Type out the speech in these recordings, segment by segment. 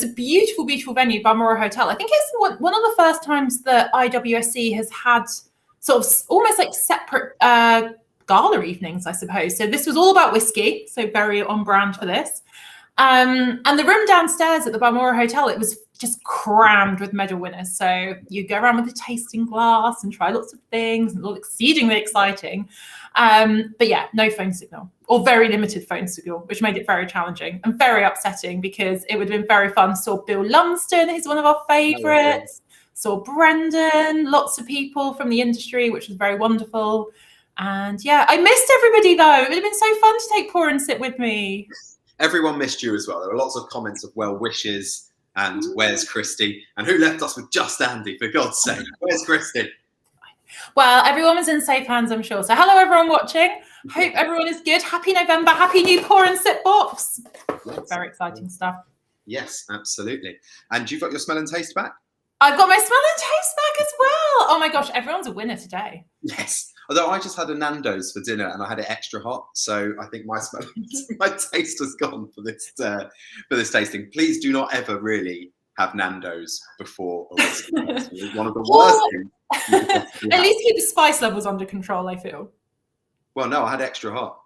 it's a beautiful, beautiful venue, Balmoral Hotel. I think it's one of the first times that IWSC has had sort of almost like separate gala evenings, I suppose. So this was all about whiskey, so very on brand for this. And the room downstairs at the Balmoral Hotel, it was just crammed with medal winners. So you go around with a tasting glass and try lots of things, and all exceedingly exciting. But yeah, no phone signal, or very limited phone signal, which made it very challenging and very upsetting, because it would have been very fun. Saw Bill Lumsden, who's one of our favourites. Saw Brendan, lots of people from the industry, which was very wonderful. And yeah, I missed everybody though. It would have been so fun to take Pour and Sip with me. Everyone missed you as well. There were lots of comments of well wishes and where's Christy, and who left us with just Andy, for God's sake. Where's Christy? Well, everyone was in safe hands, I'm sure. So hello everyone watching. Hope everyone is good. Happy November. Happy new Pour and Sip box. Yes. Very exciting stuff. Yes, absolutely. And you've got your smell and taste back? I've got my smell and taste back as well. Oh my gosh, everyone's a winner today. Yes. Although I just had a Nando's for dinner and I had it extra hot, so I think my smell, my taste was gone for this tasting. Please do not ever really have Nando's before a whiskey. It's one of the worst things. At least keep the spice levels under control, I feel. Well, no, I had extra hot.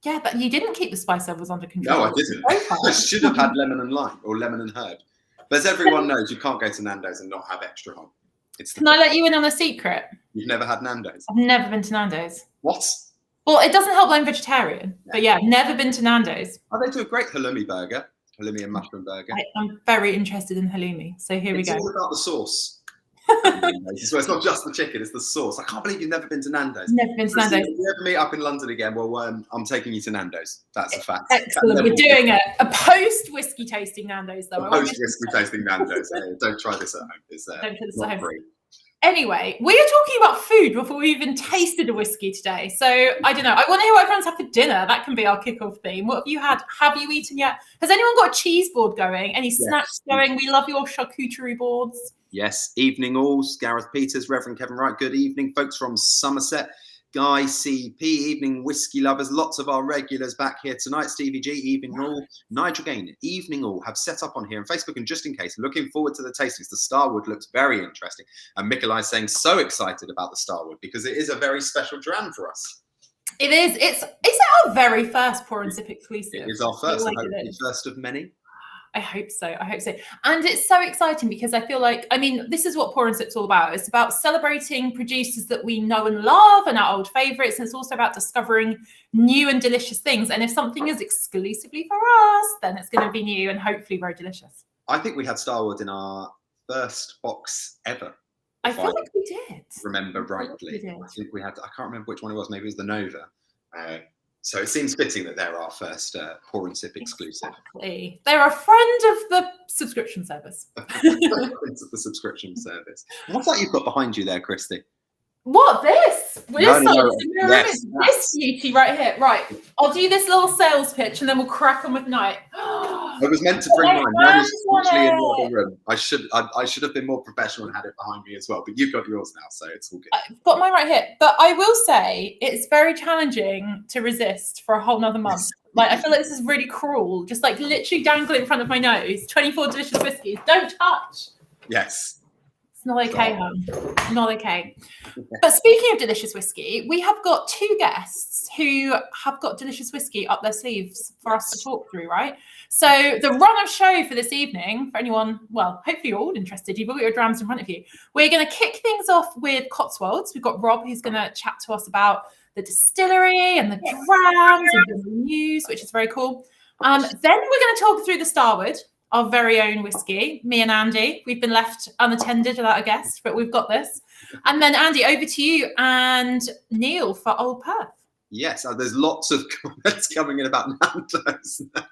Yeah, but you didn't keep the spice levels under control. No, I didn't. I should have had lemon and lime, or lemon and herb. But as everyone knows, you can't go to Nando's and not have extra hot. Can I let you in on a secret? You've never had Nando's? I've never been to Nando's. What? Well, it doesn't help I'm vegetarian, but yeah, never been to Nando's. Oh, they do a great halloumi burger, halloumi and mushroom burger. I'm very interested in halloumi, so here we go. It's all about the sauce. So it's not just the chicken, it's the sauce. I can't believe you've never been to Nando's. Never been to Nando's. If you ever meet up in London again, well, I'm taking you to Nando's. That's a fact. Excellent. We're doing a post-whiskey tasting Nando's, though. Post-whiskey tasting Nando's. Don't try this at home. It's don't try this at home. Free. Anyway, we are talking about food before we even tasted a whiskey today. So I don't know. I want to hear what everyone's had for dinner. That can be our kickoff theme. What have you had? Have you eaten yet? Has anyone got a cheese board going? Any snacks going? We love your charcuterie boards. Yes. Evening all. Gareth Peters, Reverend Kevin Wright. Good evening, folks from Somerset. Guy CP, evening whiskey lovers, lots of our regulars back here tonight. Stevie G, evening all. Nigel Gain, evening all, have set up on here on Facebook, and just in case, looking forward to the tastings. The Starward looks very interesting. And Mikolai saying so excited about the Starward because it is a very special dram for us. It is. Is it our very first Pour and Sip exclusive? It is our first, first of many. I hope so. And it's so exciting because I feel like, this is what Pour and Sip's all about. It's about celebrating producers that we know and love and our old favourites. And it's also about discovering new and delicious things. And if something is exclusively for us, then it's going to be new and hopefully very delicious. I think we had Starward in our first box ever. I feel like we did. Remember rightly. I think we had, I can't remember which one it was. Maybe it was the Nova. So it seems fitting that they're our first Pour and Sip exclusive. Exactly. They're a friend of the subscription service. Friends of the subscription service. What's that you've got behind you there, Christy? What, this? Yes, this beauty right here. Right. I'll do this little sales pitch and then we'll crack on with night. I was meant to bring mine. Mine is literally in the other room. I should have been more professional and had it behind me as well. But you've got yours now, so it's all good. I've got mine right here. But I will say it's very challenging to resist for a whole nother month. Like, I feel like this is really cruel. Just like literally dangle it in front of my nose. 24 delicious whiskies. Don't touch. Yes. It's not okay, hon. Not okay. But speaking of delicious whiskey, we have got two guests who have got delicious whiskey up their sleeves for us to talk through, right? So the run of show for this evening, for anyone, well, hopefully you're all interested, you've got your drams in front of you. We're going to kick things off with Cotswolds. We've got Rob, who's going to chat to us about the distillery and the drams and the news, which is very cool. Then we're going to talk through the Starward, our very own whiskey. Me and Andy, we've been left unattended without a guest, but we've got this. And then Andy, over to you and Neil for Old Perth. Yes, there's lots of comments coming in about Nando's now.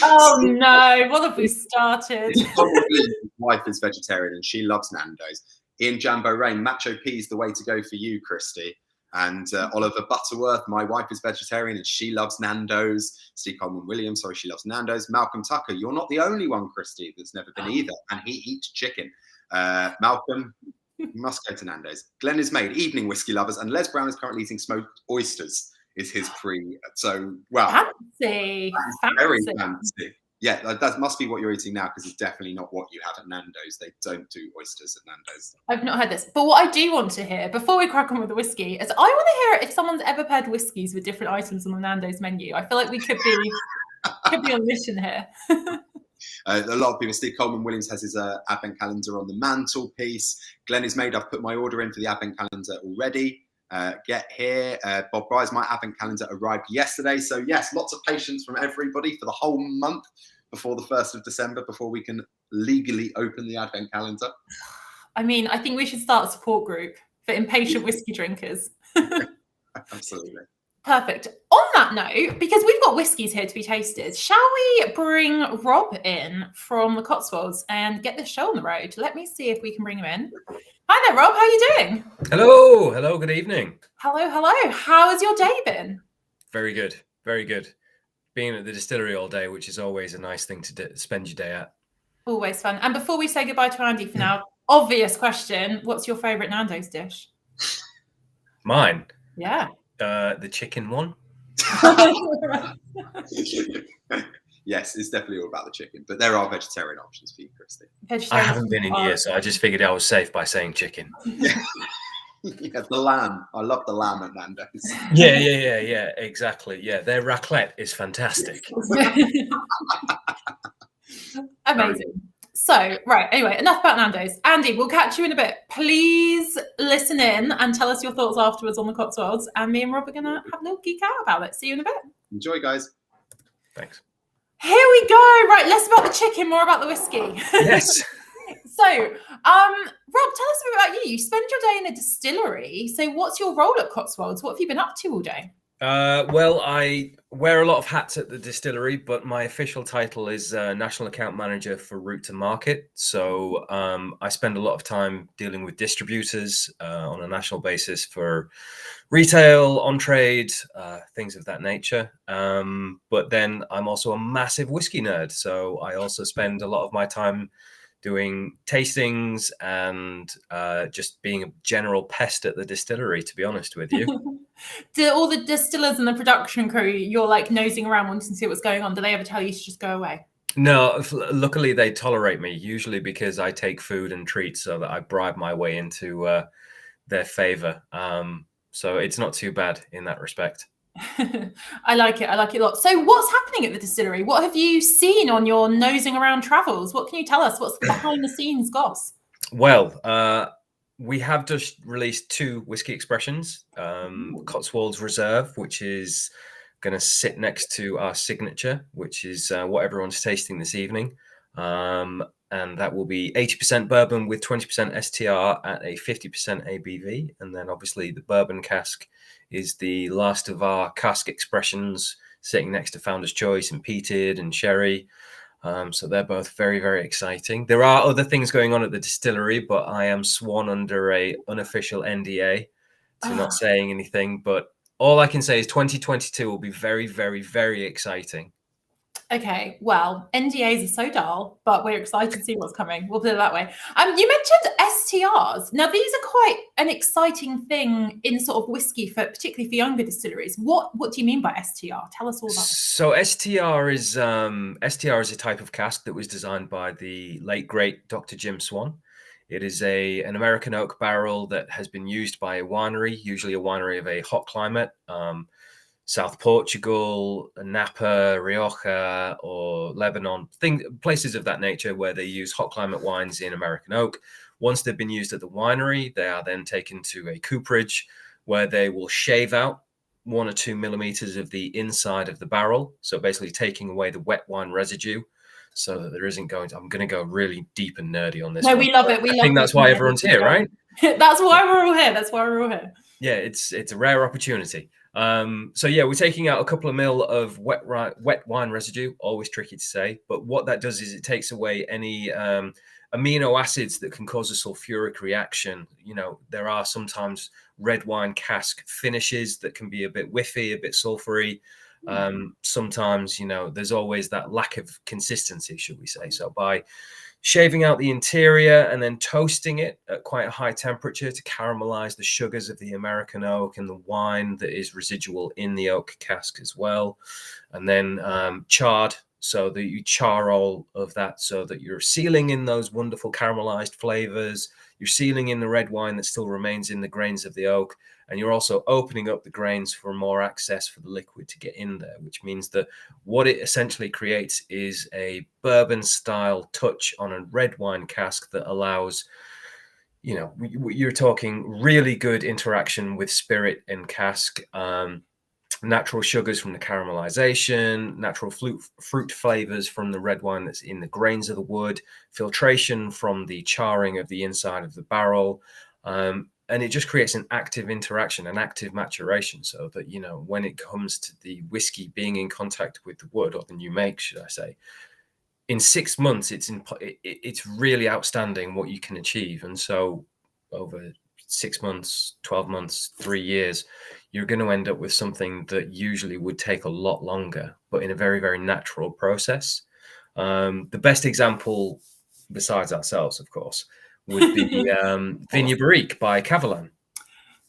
Oh no, what have we started? His wife is vegetarian and she loves Nando's. Ian Jambo Rain, Macho P is the way to go for you, Christy. And Oliver Butterworth, my wife is vegetarian and she loves Nando's. Steve Coleman Williams, sorry, she loves Nando's. Malcolm Tucker, you're not the only one, Christy, that's never been either. And he eats chicken. Malcolm, you must go to Nando's. Glenn is made, evening whiskey lovers. And Les Brown is currently eating smoked oysters, is his pre. So, wow. Fancy. Very fancy. Yeah, that must be what you're eating now, because it's definitely not what you have at Nando's. They don't do oysters at Nando's. I've not heard this, but what I do want to hear before we crack on with the whiskey is I want to hear if someone's ever paired whiskies with different items on the Nando's menu. I feel like we could be on a mission here. A lot of people. Steve Coleman Williams has his advent calendar on the mantelpiece. Glenn is made. I've put my order in for the advent calendar already. Get here. Bob Bryce, my advent calendar arrived yesterday. So yes, lots of patience from everybody for the whole month before the 1st of December, before we can legally open the advent calendar. I mean, I think we should start a support group for impatient whiskey drinkers. Absolutely. Perfect. On that note, because we've got whiskies here to be tasted, shall we bring Rob in from the Cotswolds and get this show on the road? Let me see if we can bring him in. Hi there, Rob. How are you doing? Hello. Hello. Good evening. Hello. Hello. How has your day been? Very good. Very good. Being at the distillery all day, which is always a nice thing to spend your day at. Always fun. And before we say goodbye to Andy for now, obvious question, what's your favourite Nando's dish? Mine? Yeah. The chicken one. Yes, it's definitely all about the chicken, but there are vegetarian options for you, Christy. I haven't been in years, so I just figured I was safe by saying chicken. Yeah, the lamb. I love the lamb at Nando's. Yeah, exactly. Yeah, their raclette is fantastic. Amazing. So, right, anyway, enough about Nando's. Andy, we'll catch you in a bit. Please listen in and tell us your thoughts afterwards on the Cotswolds, and me and Rob are going to have a little geek out about it. See you in a bit. Enjoy, guys. Thanks. Here we go. Right, less about the chicken, more about the whiskey. Yes. So, Rob, tell us a bit about you. You spend your day in a distillery. So what's your role at Cotswolds? What have you been up to all day? Well, I wear a lot of hats at the distillery, but my official title is National Account Manager for Route to Market. So I spend a lot of time dealing with distributors on a national basis for retail, on-trade, things of that nature. But then I'm also a massive whiskey nerd. So I also spend a lot of my time doing tastings and just being a general pest at the distillery, to be honest with you. Do all the distillers and the production crew, you're like nosing around wanting to see what's going on, do they ever tell you to just go away? No, luckily they tolerate me, usually because I take food and treats so that I bribe my way into their favor. So it's not too bad in that respect. I like it a lot. So what's happening at the distillery? What have you seen on your nosing around travels? What can you tell us? What's the behind the scenes goss? Well, we have just released 2 whiskey expressions. Cotswolds Reserve, which is going to sit next to our signature, which is what everyone's tasting this evening. And that will be 80% bourbon with 20% STR at a 50% ABV. And then obviously the bourbon cask is the last of our cask expressions, sitting next to Founder's Choice and peated and sherry. So they're both very, very exciting. There are other things going on at the distillery, but I am sworn under a unofficial NDA to not saying anything. But all I can say is 2022 will be very, very, very exciting. Okay, well, NDAs are so dull, but we're excited to see what's coming. We'll put it that way. You mentioned STRs. Now, these are quite an exciting thing in sort of whiskey, particularly for younger distilleries. What do you mean by STR? Tell us all about it. So STR is a type of cask that was designed by the late great Dr. Jim Swan. It is an American oak barrel that has been used by a winery, usually a winery of a hot climate. South Portugal, Napa, Rioja, or Lebanon, places of that nature where they use hot climate wines in American oak. Once they've been used at the winery, they are then taken to a cooperage where they will shave out 1 or 2 millimeters of the inside of the barrel. So basically taking away the wet wine residue so that there isn't going to, I'm going to go really deep and nerdy on this. No, we love it. I think that's why everyone's here, right? That's why we're all here. Yeah, it's a rare opportunity. So yeah, we're taking out a couple of mil of wet wine residue, always tricky to say, but what that does is it takes away any amino acids that can cause a sulfuric reaction. You know, there are sometimes red wine cask finishes that can be a bit whiffy, a bit sulfury. Sometimes, you know, there's always that lack of consistency, should we say. So by shaving out the interior and then toasting it at quite a high temperature to caramelize the sugars of the American oak and the wine that is residual in the oak cask as well. And then charred so that you char all of that, so that you're sealing in those wonderful caramelized flavors. You're sealing in the red wine that still remains in the grains of the oak, and you're also opening up the grains for more access for the liquid to get in there, which means that what it essentially creates is a bourbon style touch on a red wine cask that allows, you know, you're talking really good interaction with spirit and cask, natural sugars from the caramelization, natural fruit flavors from the red wine that's in the grains of the wood, filtration from the charring of the inside of the barrel. And it just creates an active interaction, an active maturation, so that, you know, when it comes to the whiskey being in contact with the wood, or the new make, should I say, in 6 months, it's really outstanding what you can achieve. And so over 6 months, 12 months, 3 years, you're going to end up with something that usually would take a lot longer, but in a very, very natural process. The best example, besides ourselves, of course, would be Vignes Barrique by Cavalan.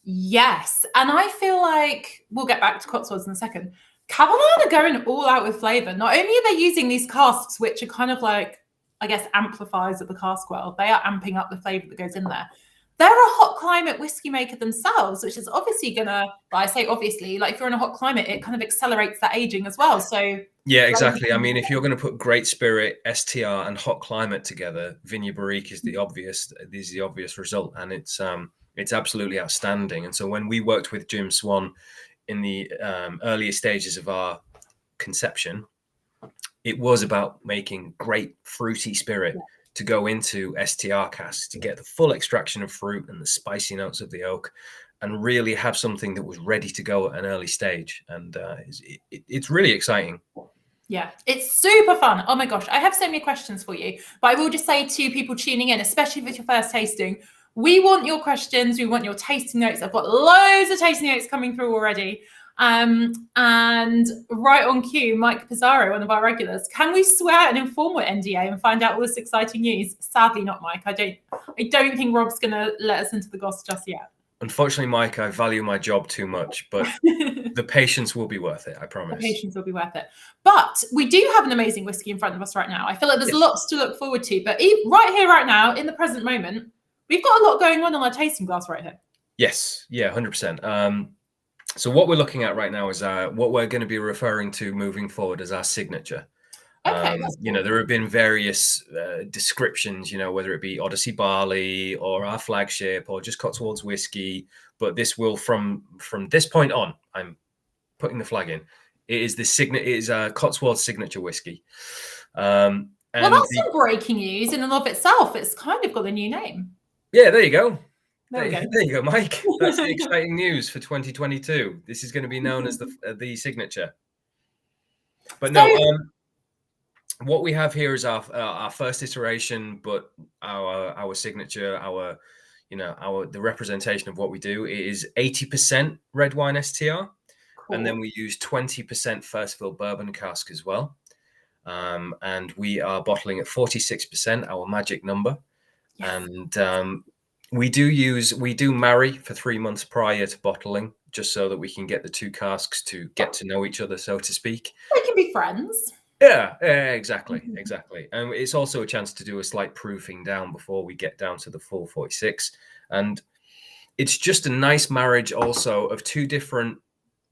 Yes. And I feel like we'll get back to Cotswolds in a second. Cavalan are going all out with flavor. Not only are they using these casks, which are kind of like, I guess, amplifiers of the cask world, they are amping up the flavor that goes in there. They're a hot climate whiskey maker themselves, which is obviously gonna, I say obviously, like if you're in a hot climate, it kind of accelerates that aging as well. So yeah, exactly. I mean, if you're going to put great spirit, STR, and hot climate together, Vignes Barrique is the obvious result, and it's absolutely outstanding. And so when we worked with Jim Swan in the earlier stages of our conception, it was about making great fruity spirit to go into STR casks to get the full extraction of fruit and the spicy notes of the oak, and really have something that was ready to go at an early stage. And it's really exciting. Yeah, it's super fun. Oh my gosh, I have so many questions for you, but I will just say to people tuning in, especially if it's your first tasting, we want your questions, we want your tasting notes. I've got loads of tasting notes coming through already. And right on cue, Mike Pizarro, one of our regulars, can we swear an informal NDA and find out all this exciting news? Sadly not, Mike. I don't think Rob's going to let us into the goss just yet. Unfortunately, Mike, I value my job too much, but the patience will be worth it, I promise. The patience will be worth it. But we do have an amazing whiskey in front of us right now. I feel like there's lots to look forward to. But right here, right now, in the present moment, we've got a lot going on our tasting glass right here. Yes. Yeah, 100%. So what we're looking at right now is what we're going to be referring to moving forward as our signature. Okay, you know, there have been various descriptions, you know, whether it be Odyssey Barley or our flagship or just Cotswolds Whiskey, but this will from this point on, I'm putting the flag in. It is Cotswolds signature whiskey. And well, that's some breaking news in and of itself. It's kind of got a new name. Yeah, there you go. There you go, Mike. That's the exciting news for 2022. This is going to be known as the signature. But no, what we have here is our first iteration, but our signature, the representation of what we do is 80% red wine STR, cool. And then we use 20% first fill bourbon cask as well, and we are bottling at 46%, our magic number, yes. And we do marry for 3 months prior to bottling, just so that we can get the two casks to get to know each other, so to speak. They can be friends. Yeah, exactly. And it's also a chance to do a slight proofing down before we get down to the full 46. And it's just a nice marriage also of two different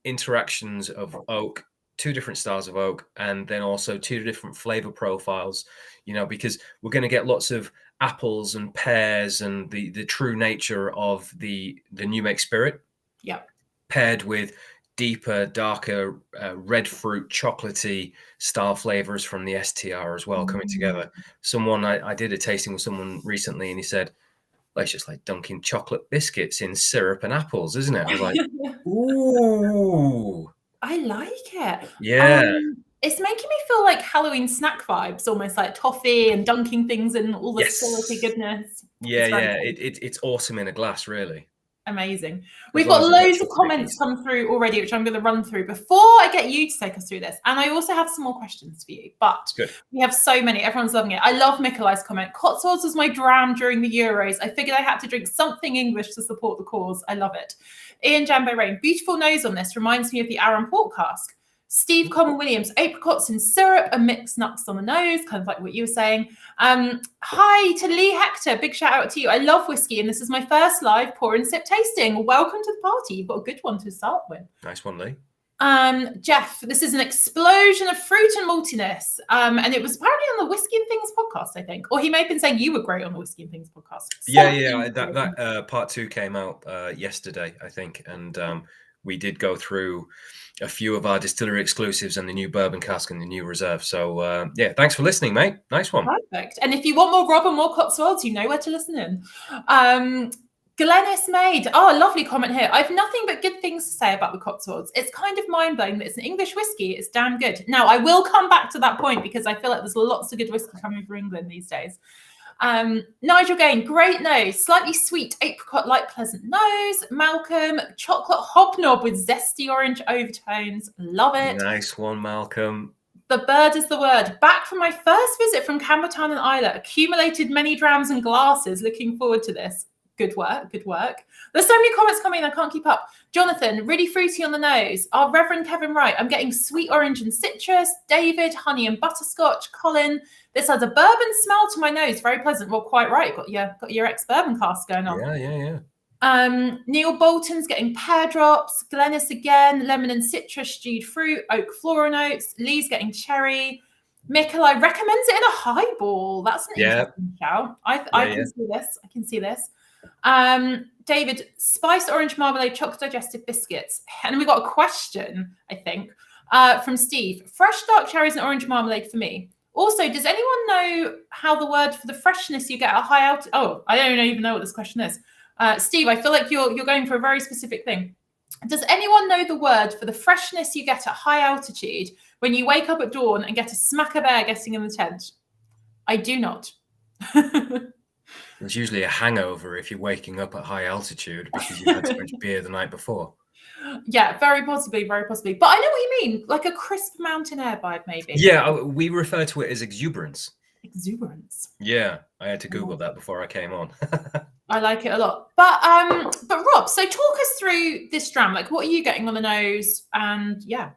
interactions of oak, two different styles of oak, and then also two different flavor profiles, you know, because we're going to get lots of apples and pears and the true nature of the new make spirit. Yeah. Paired with deeper, darker, red fruit, chocolatey style flavors from the STR as well, coming together. I did a tasting with someone recently, and he said, "Well, it's just like dunking chocolate biscuits in syrup and apples, isn't it?" I was like, "Ooh, I like it." Yeah. It's making me feel like Halloween snack vibes, almost like toffee and dunking things in all this quality goodness. Yeah. It's awesome in a glass, really. Amazing. We've got loads of comments come through already, which I'm going to run through before I get you to take us through this. And I also have some more questions for you, but we have so many. Everyone's loving it. I love Mikolai's comment. Cotswolds was my dram during the Euros. I figured I had to drink something English to support the cause. I love it. Ian Jambo Rain, beautiful nose on this. Reminds me of the Aaron Port cask. Steve Coleman Williams, apricots in syrup and mixed nuts on the nose, kind of like what you were saying. Hi to Lee Hector, big shout out to you. I love whiskey, and this is my first live pour and sip tasting. Welcome to the party. You've got a good one to start with. Nice one, Lee. Jeff, this is an explosion of fruit and maltiness. And it was apparently on the Whiskey and Things podcast, I think. Or he may have been saying you were great on the Whiskey and Things podcast. Yeah. That part 2 came out yesterday, I think. And we did go through a few of our distillery exclusives and the new bourbon cask and the new reserve. So yeah, thanks for listening, mate. Nice one. Perfect. And if you want more Rob and more Cotswolds, you know where to listen in. Glennis Maid. Oh, a lovely comment here. I have nothing but good things to say about the Cotswolds. It's kind of mind-blowing that it's an English whiskey. It's damn good. Now, I will come back to that point because I feel like there's lots of good whiskey coming from England these days. Nigel Gain, great nose, slightly sweet apricot-like pleasant nose. Malcolm, chocolate hobnob with zesty orange overtones. Love it. Nice one, Malcolm. The bird is the word. Back from my first visit from Campbelltown and Isla. Accumulated many drams and glasses. Looking forward to this. Good work, good work. There's so many comments coming in, I can't keep up. Jonathan, really fruity on the nose. Our Reverend Kevin Wright, I'm getting sweet orange and citrus. David, honey and butterscotch. Colin, this has a bourbon smell to my nose. Very pleasant. Well, quite right. Got your ex-bourbon cask going on. Yeah. Neil Bolton's getting pear drops. Glennis again, lemon and citrus, stewed fruit, oak floral notes. Lee's getting cherry. Mikolai recommends it in a highball. That's an interesting shout. I can see this. I can see this. David, spiced orange marmalade, chocolate digestive biscuits. And we got a question, I think, from Steve. Fresh dark cherries and orange marmalade for me. Also, does anyone know how the word for the freshness you get at high altitude? Oh, I don't even know what this question is. Steve, I feel like you're going for a very specific thing. Does anyone know the word for the freshness you get at high altitude when you wake up at dawn and get a smack of air getting in the tent? I do not. There's usually a hangover if you're waking up at high altitude because you've had so much beer the night before. Yeah, very possibly, very possibly. But I know what you mean, like a crisp mountain air vibe, maybe. Yeah, we refer to it as exuberance. Exuberance. Yeah, I had to Google that before I came on. I like it a lot. But Rob, so talk us through this dram. Like, what are you getting on the nose? And yeah.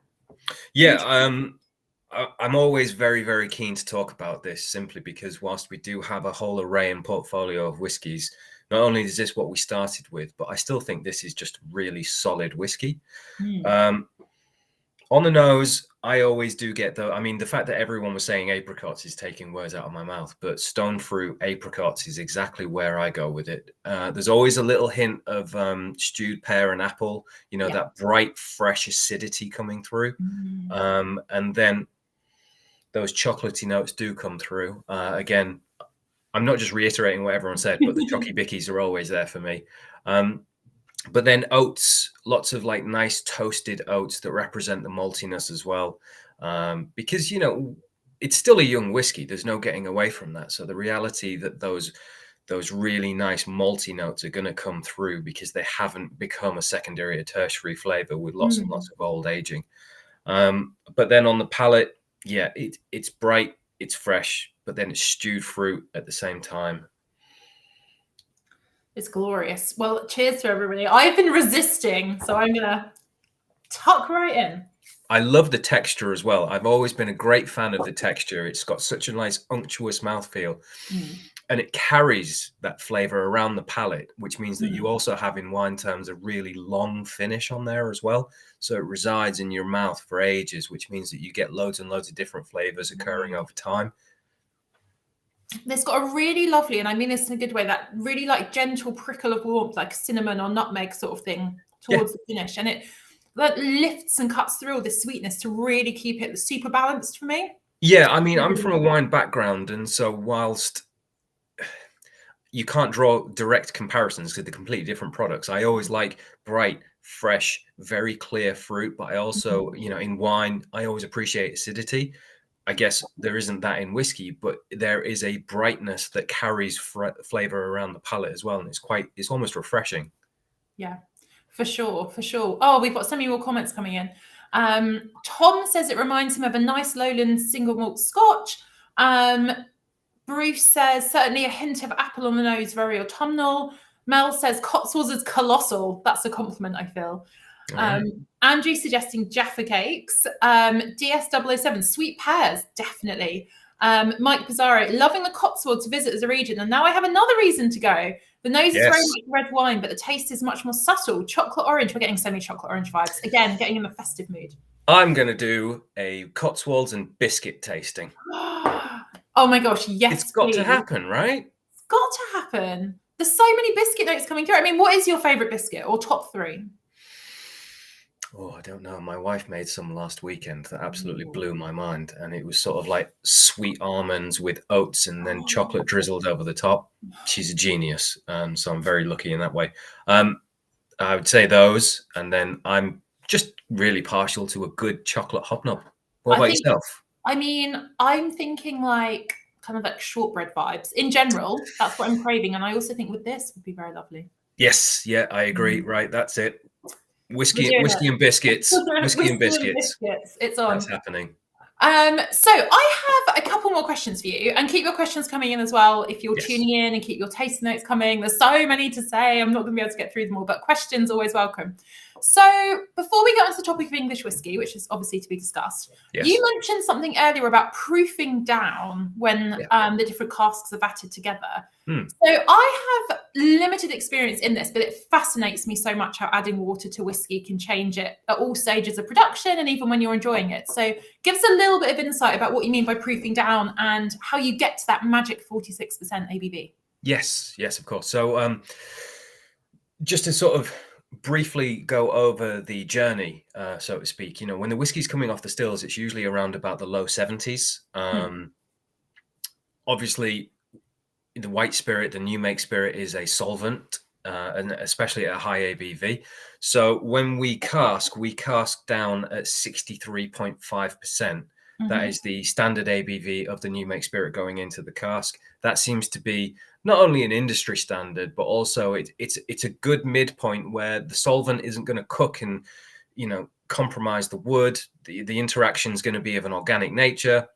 I'm always very, very keen to talk about this simply because whilst we do have a whole array and portfolio of whiskies, not only is this what we started with, but I still think this is just really solid whiskey. On the nose, I always do get the fact that everyone was saying apricots is taking words out of my mouth, but stone fruit apricots is exactly where I go with it. There's always a little hint of stewed pear and apple, that bright, fresh acidity coming through. And then those chocolatey notes do come through. Again, I'm not just reiterating what everyone said, but the chocky bickies are always there for me. But then oats, lots of like nice toasted oats that represent the maltiness as well. Because, it's still a young whiskey. There's no getting away from that. So the reality that those really nice malty notes are going to come through because they haven't become a secondary or tertiary flavor with lots and lots of old aging. But then on the palate, it's bright, it's fresh, but then it's stewed fruit at the same time. It's glorious. Well, cheers to everybody. I've been resisting, so I'm going to tuck right in. I love the texture as well. I've always been a great fan of the texture. It's got such a nice unctuous mouthfeel. And it carries that flavor around the palate, which means that you also have in wine terms a really long finish on there as well. So it resides in your mouth for ages, which means that you get loads and loads of different flavors occurring over time. It's got a really lovely, and I mean this in a good way, that really like gentle prickle of warmth, like cinnamon or nutmeg sort of thing towards the finish. And it that lifts and cuts through all the sweetness to really keep it super balanced for me. Yeah, I mean, I'm from a wine background, and so whilst you can't draw direct comparisons to the completely different products, I always like bright, fresh, very clear fruit, but I also, in wine, I always appreciate acidity. I guess there isn't that in whiskey, but there is a brightness that carries flavor around the palate as well, and it's almost refreshing. Yeah, for sure. Oh, we've got so many more comments coming in. Tom says it reminds him of a nice lowland single malt Scotch. Bruce says certainly a hint of apple on the nose, very autumnal. Mel says Cotswolds is colossal. That's a compliment, I feel. Andrew suggesting Jaffa cakes. DS007, sweet pears, definitely. Mike Pizarro, loving the Cotswolds to visit as a region. And now I have another reason to go. The nose is very much red wine, but the taste is much more subtle. Chocolate orange. We're getting so many chocolate orange vibes. Again, getting in a festive mood. I'm going to do a Cotswolds and biscuit tasting. Oh my gosh, yes, it's got to happen, right? It's got to happen. There's so many biscuit notes coming through. I mean, what is your favorite biscuit or top 3? Oh, I don't know. My wife made some last weekend that absolutely blew my mind. And it was sort of like sweet almonds with oats and then chocolate drizzled over the top. She's a genius. So I'm very lucky in that way. I would say those. And then I'm just really partial to a good chocolate hobnob. What about yourself? I mean, I'm thinking like kind of like shortbread vibes in general. That's what I'm craving. And I also think with this would be very lovely. Yes. Yeah, I agree. Right. That's it. Whiskey and biscuits. Whiskey and biscuits. It's on. That's happening. So I have a couple more questions for you, and keep your questions coming in as well if you're tuning in, and keep your taste notes coming. There's so many to say. I'm not going to be able to get through them all, but questions always welcome. So before we get onto the topic of English whiskey, which is obviously to be discussed, you mentioned something earlier about proofing down when the different casks are vatted together. So I have limited experience in this, but it fascinates me so much how adding water to whiskey can change it at all stages of production and even when you're enjoying it. So give us a little bit of insight about what you mean by proofing down and how you get to that magic 46% ABV. Yes, of course. So just to sort of briefly go over the journey, so to speak, when the whiskey's coming off the stills, it's usually around about the low 70s. Obviously, the white spirit, the new make spirit, is a solvent, and especially at a high ABV. So when we cask down at 63.5%. That is the standard ABV of the new make spirit going into the cask. That seems to be not only an industry standard, but also it's a good midpoint where the solvent isn't going to cook and compromise the wood. The interaction is going to be of an organic nature,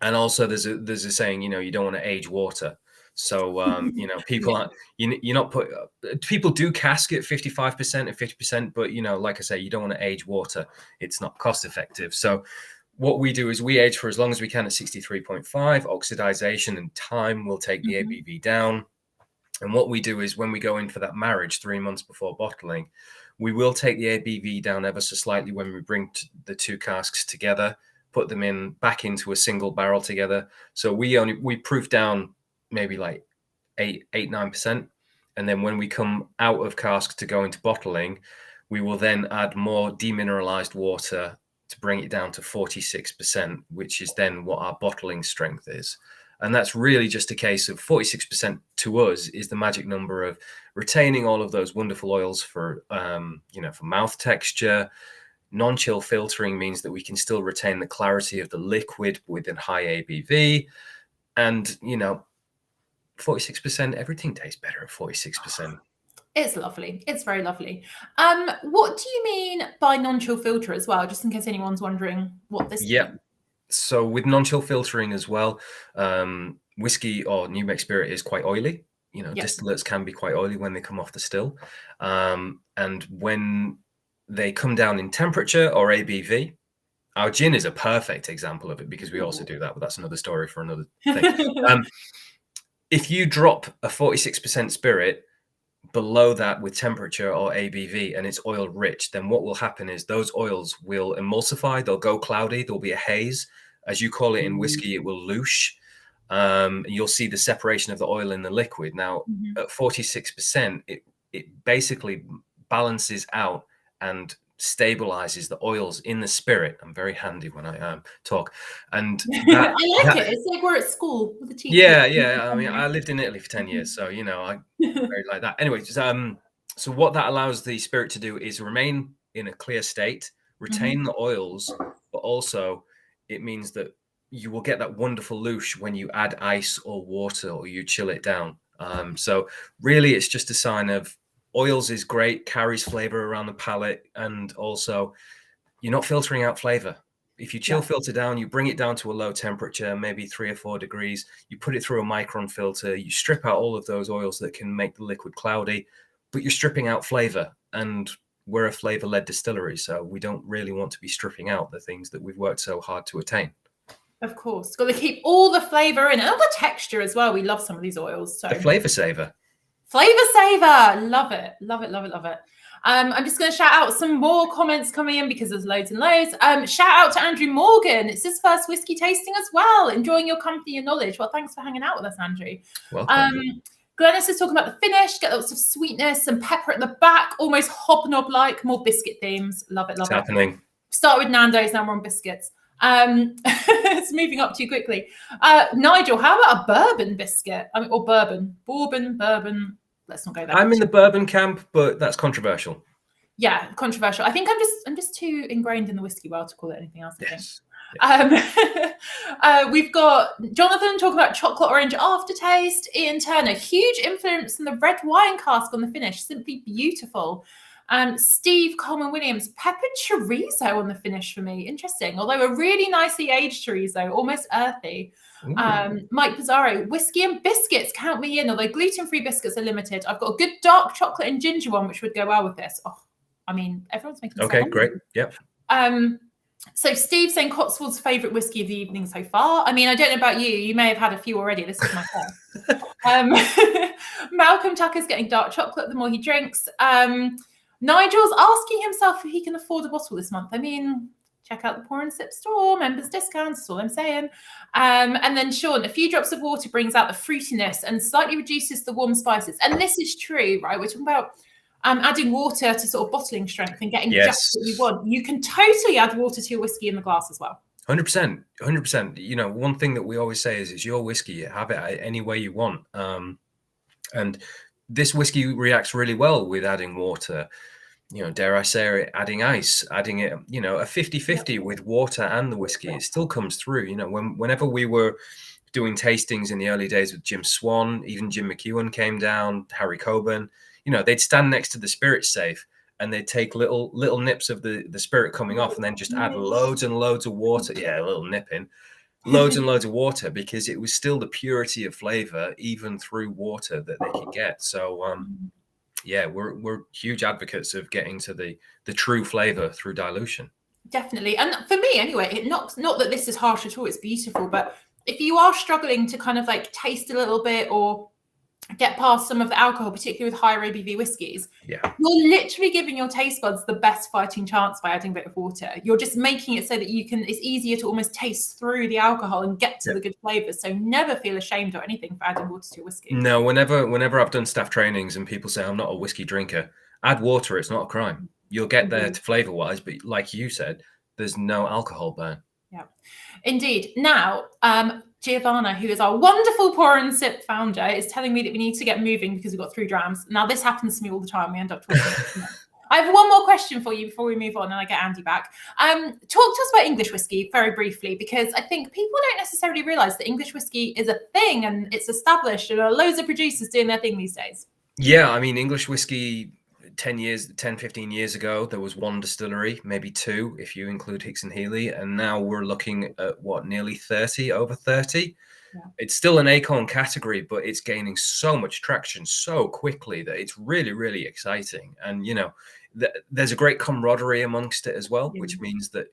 and also there's a saying, you don't want to age water. So people people do cask at 55% and 50%, but like I say, you don't want to age water. It's not cost effective. So what we do is we age for as long as we can at 63.5. Oxidization and time will take the ABV down. And what we do is when we go in for that marriage 3 months before bottling, we will take the ABV down ever so slightly when we bring the two casks together, put them back into a single barrel together. So we proof down maybe like 8-9%. And then when we come out of cask to go into bottling, we will then add more demineralized water to bring it down to 46%, which is then what our bottling strength is. And that's really just a case of 46% to us is the magic number of retaining all of those wonderful oils for mouth texture. Non-chill filtering means that we can still retain the clarity of the liquid within high ABV. And, 46%, everything tastes better at 46%. It's lovely. It's very lovely. What do you mean by non-chill filter as well, just in case anyone's wondering what this is? So with non-chill filtering as well, whiskey or new make spirit is quite oily. Distillates can be quite oily when they come off the still. And when they come down in temperature or ABV, our gin is a perfect example of it because we also do that, but that's another story for another thing. If you drop a 46% spirit below that with temperature or ABV and it's oil rich, then what will happen is those oils will emulsify, they'll go cloudy, there'll be a haze. As you call it in whiskey, it will loosh. You'll see the separation of the oil in the liquid. Now, at 46%, it basically balances out and stabilizes the oils in the spirit. I'm very handy when I talk. And I like it. It's like we're at school with the teacher. Yeah. I mean, I lived in Italy for 10 years, so I very like that. Anyway, so what that allows the spirit to do is remain in a clear state, retain the oils, but also it means that you will get that wonderful loosh when you add ice or water or you chill it down. So really, it's just a sign of oils is great, carries flavor around the palate, and also you're not filtering out flavor. If you chill filter down, you bring it down to a low temperature, maybe 3 or 4 degrees, you put it through a micron filter, you strip out all of those oils that can make the liquid cloudy, but you're stripping out flavor. And we're a flavor-led distillery, so we don't really want to be stripping out the things that we've worked so hard to attain. Of course, got to keep all the flavor in and all the texture as well. We love some of these oils. So the flavor saver. Flavor saver, love it, love it, love it, love it. I'm just going to shout out some more comments coming in because there's loads and loads. Shout out to Andrew Morgan. It's his first whiskey tasting as well. Enjoying your company and knowledge. Well, thanks for hanging out with us, Andrew. Welcome. Glennis is talking about the finish. Get lots of sweetness and pepper at the back. Almost hobnob-like. More biscuit themes. Love it, love It's happening. Start with Nando's, now we're on biscuits. It's moving up too quickly. Nigel, how about a bourbon biscuit? Or bourbon. Bourbon. Let's not go there. I'm in the bourbon camp, but that's controversial. Yeah, controversial. I think I'm just too ingrained in the whiskey world to call it anything else. Yes. We've got Jonathan talking about chocolate orange aftertaste. Ian Turner, huge influence from the red wine cask on the finish. Simply beautiful. Steve Coleman Williams, peppered chorizo on the finish for me. Interesting. Although a really nicely aged chorizo, almost earthy. Mike Pizarro, whiskey and biscuits, count me in. Although gluten-free biscuits are limited. I've got a good dark chocolate and ginger one, which would go well with this. Oh, I mean, everyone's making okay, great. Yep. So Steve saying Cotswold's favourite whiskey of the evening so far. I mean, I don't know about you. You may have had a few already. This is my first. Malcolm Tucker's getting dark chocolate the more he drinks. Nigel's asking himself if he can afford a bottle this month. I mean, check out the Pour and Sip store, members discounts, that's all I'm saying. And then Sean, a few drops of water brings out the fruitiness and slightly reduces the warm spices. And this is true, right? We're talking about adding water to sort of bottling strength and getting just what you want. You can totally add water to your whiskey in the glass as well. 100%. You know, one thing that we always say is it's your whiskey. You have it any way you want. And this whiskey reacts really well with adding water. You know, dare I say it, adding ice, adding it, you know, a 50-50 with water and the whiskey. It still comes through. You know, whenever we were doing tastings in the early days with Jim Swan, even Jim McEwen came down, Harry Coburn, you know, they'd stand next to the spirit safe and they'd take little nips of the spirit coming off and then just add loads and loads of water. Yeah, a little nip in. Loads and loads of water because it was still the purity of flavor even through water that they could get. So yeah, we're huge advocates of getting to the true flavor through dilution. Definitely. And for me anyway, not that this is harsh at all, it's beautiful, but if you are struggling to kind of like taste a little bit or get past some of the alcohol, particularly with higher ABV whiskies, you're literally giving your taste buds the best fighting chance by adding a bit of water. You're just making it so that it's easier to almost taste through the alcohol and get to the good flavors. So never feel ashamed or anything for adding water to your whiskey. No, whenever I've done staff trainings and people say I'm not a whiskey drinker, add water. It's not a crime. You'll get there to flavor wise, but like you said, there's no alcohol burn. Yeah, indeed. Now, Giovanna, who is our wonderful Pour and Sip founder, is telling me that we need to get moving because we've got 3 drams. Now, this happens to me all the time. We end up talking. I have one more question for you before we move on and I get Andy back. Talk to us about English whiskey very briefly, because I think people don't necessarily realise that English whiskey is a thing and it's established and there are loads of producers doing their thing these days. Yeah, I mean, English whiskey 10-15 years ago, there was 1 distillery, maybe 2 if you include Hicks and Healy, and now we're looking at nearly 30, over 30. Yeah. It's still an acorn category, but it's gaining so much traction so quickly that it's really, really exciting. And you know, there's a great camaraderie amongst it as well, which means that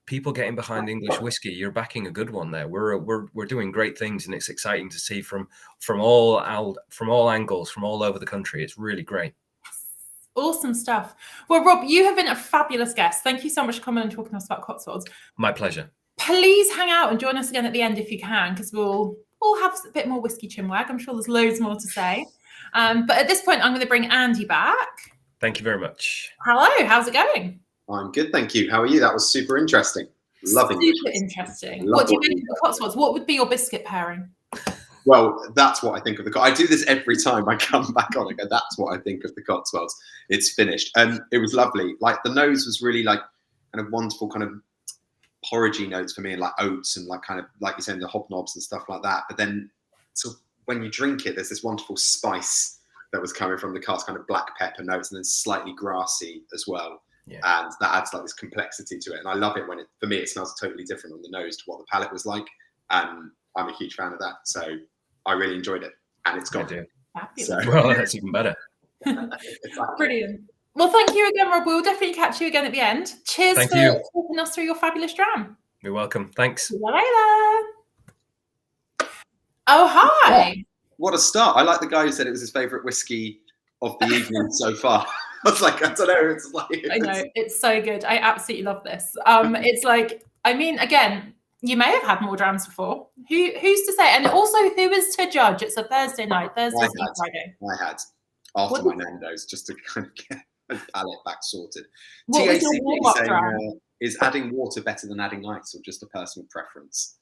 people getting behind English whiskey, you're backing a good one there. We're doing great things, and it's exciting to see from all angles, from all over the country. It's really great. Awesome stuff. Well, Rob, you have been a fabulous guest. Thank you so much for coming and talking to us about Cotswolds. My pleasure. Please hang out and join us again at the end if you can, because we'll have a bit more whiskey chinwag. I'm sure there's loads more to say. But at this point, I'm going to bring Andy back. Thank you very much. Hello, how's it going? I'm good, thank you. How are you? That was super interesting. Loving it. Super interesting. What do you make of the Cotswolds? What would be your biscuit pairing? Well, that's what I think of the. I do this every time I come back on. I go, that's what I think of the Cotswolds. It's finished. It was lovely. Like the nose was really like kind of wonderful, kind of porridgey notes for me, and like oats and like kind of like you're saying the hobnobs and stuff like that. But then, so when you drink it, there's this wonderful spice that was coming from the cask, kind of black pepper notes, and then slightly grassy as well. Yeah. And that adds like this complexity to it. And I love it when for me, it smells totally different on the nose to what the palate was like. And I'm a huge fan of that. So I really enjoyed it. And it's gone. So. Well, that's even better. Brilliant. Well, thank you again, Rob. We'll definitely catch you again at the end. Cheers Thank for you. talking us through your fabulous dram. You're welcome. Thanks. See you later. Oh, hi. What a start. I like the guy who said it was his favourite whiskey of the evening so far. I was like, I don't know. It's like, I know, it's so good. I absolutely love this. It's like, I mean, again, you may have had more drams before. Who's to say? And also, who is to judge? It's a Thursday night, Thursday, Friday. I had after my Nando's, just to kind of get a palate back sorted. What was TAC your warm-up dram? is adding water better than adding ice, or just a personal preference?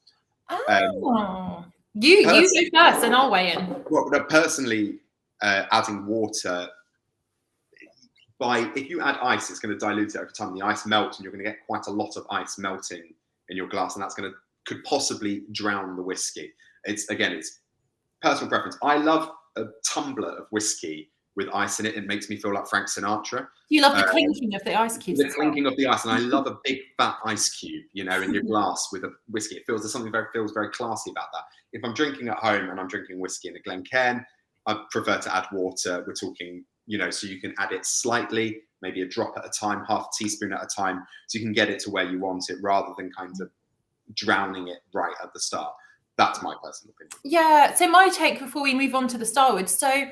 Oh, you go first, and I'll weigh in. Well, no, personally, adding water. If you add ice, it's going to dilute it over time. The ice melts, and you're going to get quite a lot of ice melting in your glass, and that's could possibly drown the whiskey. It's personal preference. I love a tumbler of whiskey with ice in it. It makes me feel like Frank Sinatra. You love the clinking of the ice cubes. The clinking of the ice, and I love a big fat ice cube, in your glass with a whiskey. It feels feels very classy about that. If I'm drinking at home and I'm drinking whiskey in a Glencairn, I prefer to add water. We're talking, so you can add it slightly, maybe a drop at a time, half a teaspoon at a time, so you can get it to where you want it, rather than kind of drowning it right at the start. That's my personal opinion. Yeah. So my take before we move on to the Starward. So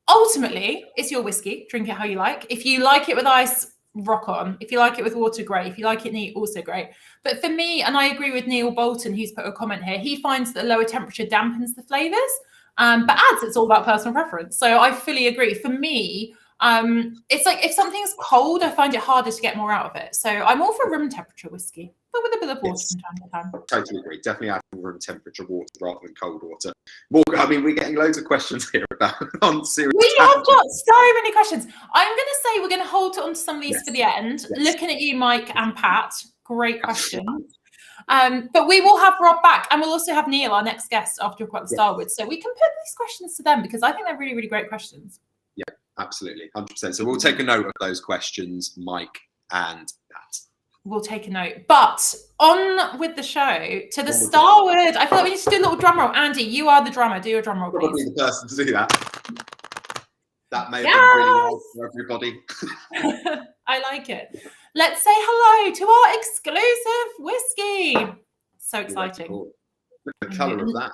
ultimately, it's your whiskey. Drink it how you like. If you like it with ice, rock on. If you like it with water, great. If you like it neat, also great. But for me, and I agree with Neil Bolton, who's put a comment here, he finds that lower temperature dampens the flavours. But adds, it's all about personal preference. So I fully agree. For me, it's like if something's cold, I find it harder to get more out of it. So I'm all for room temperature whiskey, but with a bit of water from time to time. Totally agree. Definitely adding room temperature water rather than cold water. We're getting loads of questions here about on serious. We have got so many questions. I'm going to say we're going to hold on to some of these for the end. Yes. Looking at you, Mike and Pat. Great questions. But we will have Rob back, and we'll also have Neil, our next guest, after we've got the Starward. So we can put these questions to them, because I think they're really, really great questions. Yeah, absolutely. 100%. So we'll take a note of those questions, Mike and Pat. We'll take a note. But on with the show, to the Starward. I feel like we need to do a little drum roll. Andy, you are the drummer. Do your drum roll, please. Probably the person to do that. That may have been really hard for everybody. I like it. Let's say hello to our exclusive whiskey. So exciting. Cool. Look at the colour of that.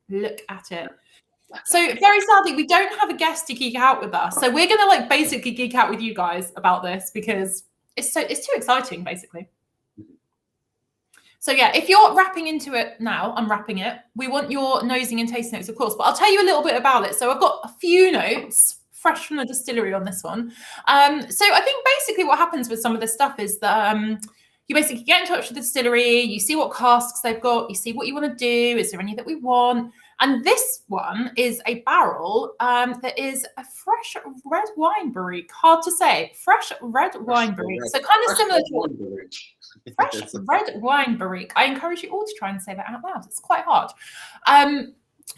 Look at it. So very sadly, we don't have a guest to geek out with us. So we're going to basically geek out with you guys about this, because it's too exciting, basically. So yeah, if you're wrapping into it now, I'm wrapping it. We want your nosing and tasting notes, of course, but I'll tell you a little bit about it. So I've got a few notes fresh from the distillery on this one. So I think basically what happens with some of this stuff is that you basically get in touch with the distillery, you see what casks they've got, you see what you want to do, is there any that we want? And this one is a barrel that is a fresh red wine barrique. Hard to say. Fresh red wine barrique. So kind of similar to fresh red wine barrique. I encourage you all to try and say that out loud. It's quite hard.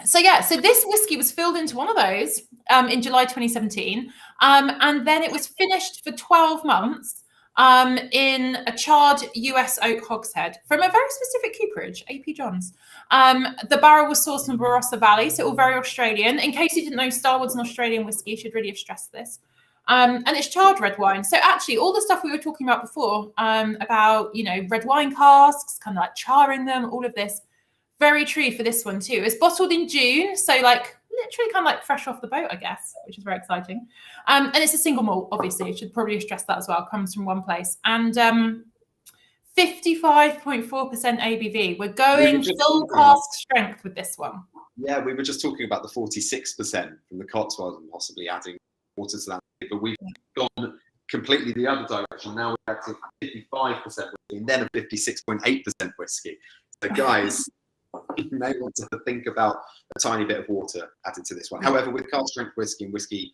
So this whiskey was filled into one of those in July 2017. And then it was finished for 12 months in a charred US oak hogshead from a very specific cooperage, AP Johns. The barrel was sourced from Barossa Valley, so all very Australian. In case you didn't know, Starward's an Australian whiskey, should really have stressed this. And it's charred red wine. So actually, all the stuff we were talking about before, about, red wine casks, kind of like charring them, all of this, very true for this one too. It's bottled in June, so literally kind of like fresh off the boat, I guess, which is very exciting. And it's a single malt, obviously. I should probably stress that as well. It comes from one place. And 55.4% ABV. We're going full cask strength with this one. Yeah, we were just talking about the 46% from the Cotswolds and possibly adding water to that. But we've gone completely the other direction. Now we're at 55% whiskey and then a 56.8% whiskey. So guys, you may want to think about a tiny bit of water added to this one. However, with cask strength whiskey and whiskey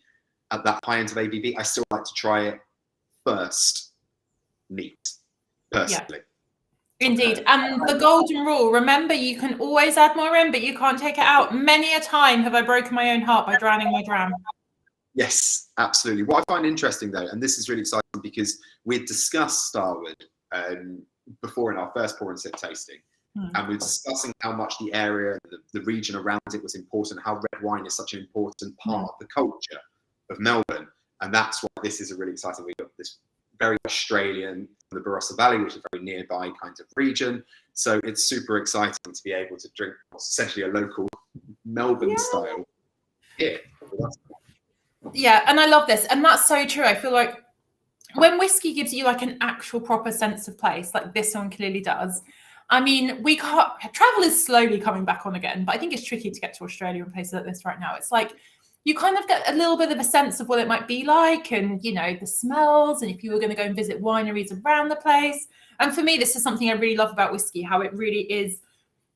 at that high end of ABV, I still like to try it first neat, personally. Yeah. Indeed. And the golden rule, remember, you can always add more in, but you can't take it out. Many a time have I broken my own heart by drowning my dram. Yes, absolutely. What I find interesting, though, and this is really exciting because we'd discussed Starward before in our first pour and sip tasting, and we're discussing how much the area, the region around it was important, how red wine is such an important part of the culture of Melbourne. And that's why this is a really exciting. We've got this very Australian, the Barossa Valley, which is a very nearby kind of region. So it's super exciting to be able to drink what's essentially a local Melbourne style here. Yeah, and I love this. And that's so true. I feel like when whiskey gives you like an actual proper sense of place, like this one clearly does. I mean, travel is slowly coming back on again, but I think it's tricky to get to Australia and places like this right now. It's like you kind of get a little bit of a sense of what it might be like, and you know, the smells, and if you were going to go and visit wineries around the place. And for me, this is something I really love about whiskey, how it really is,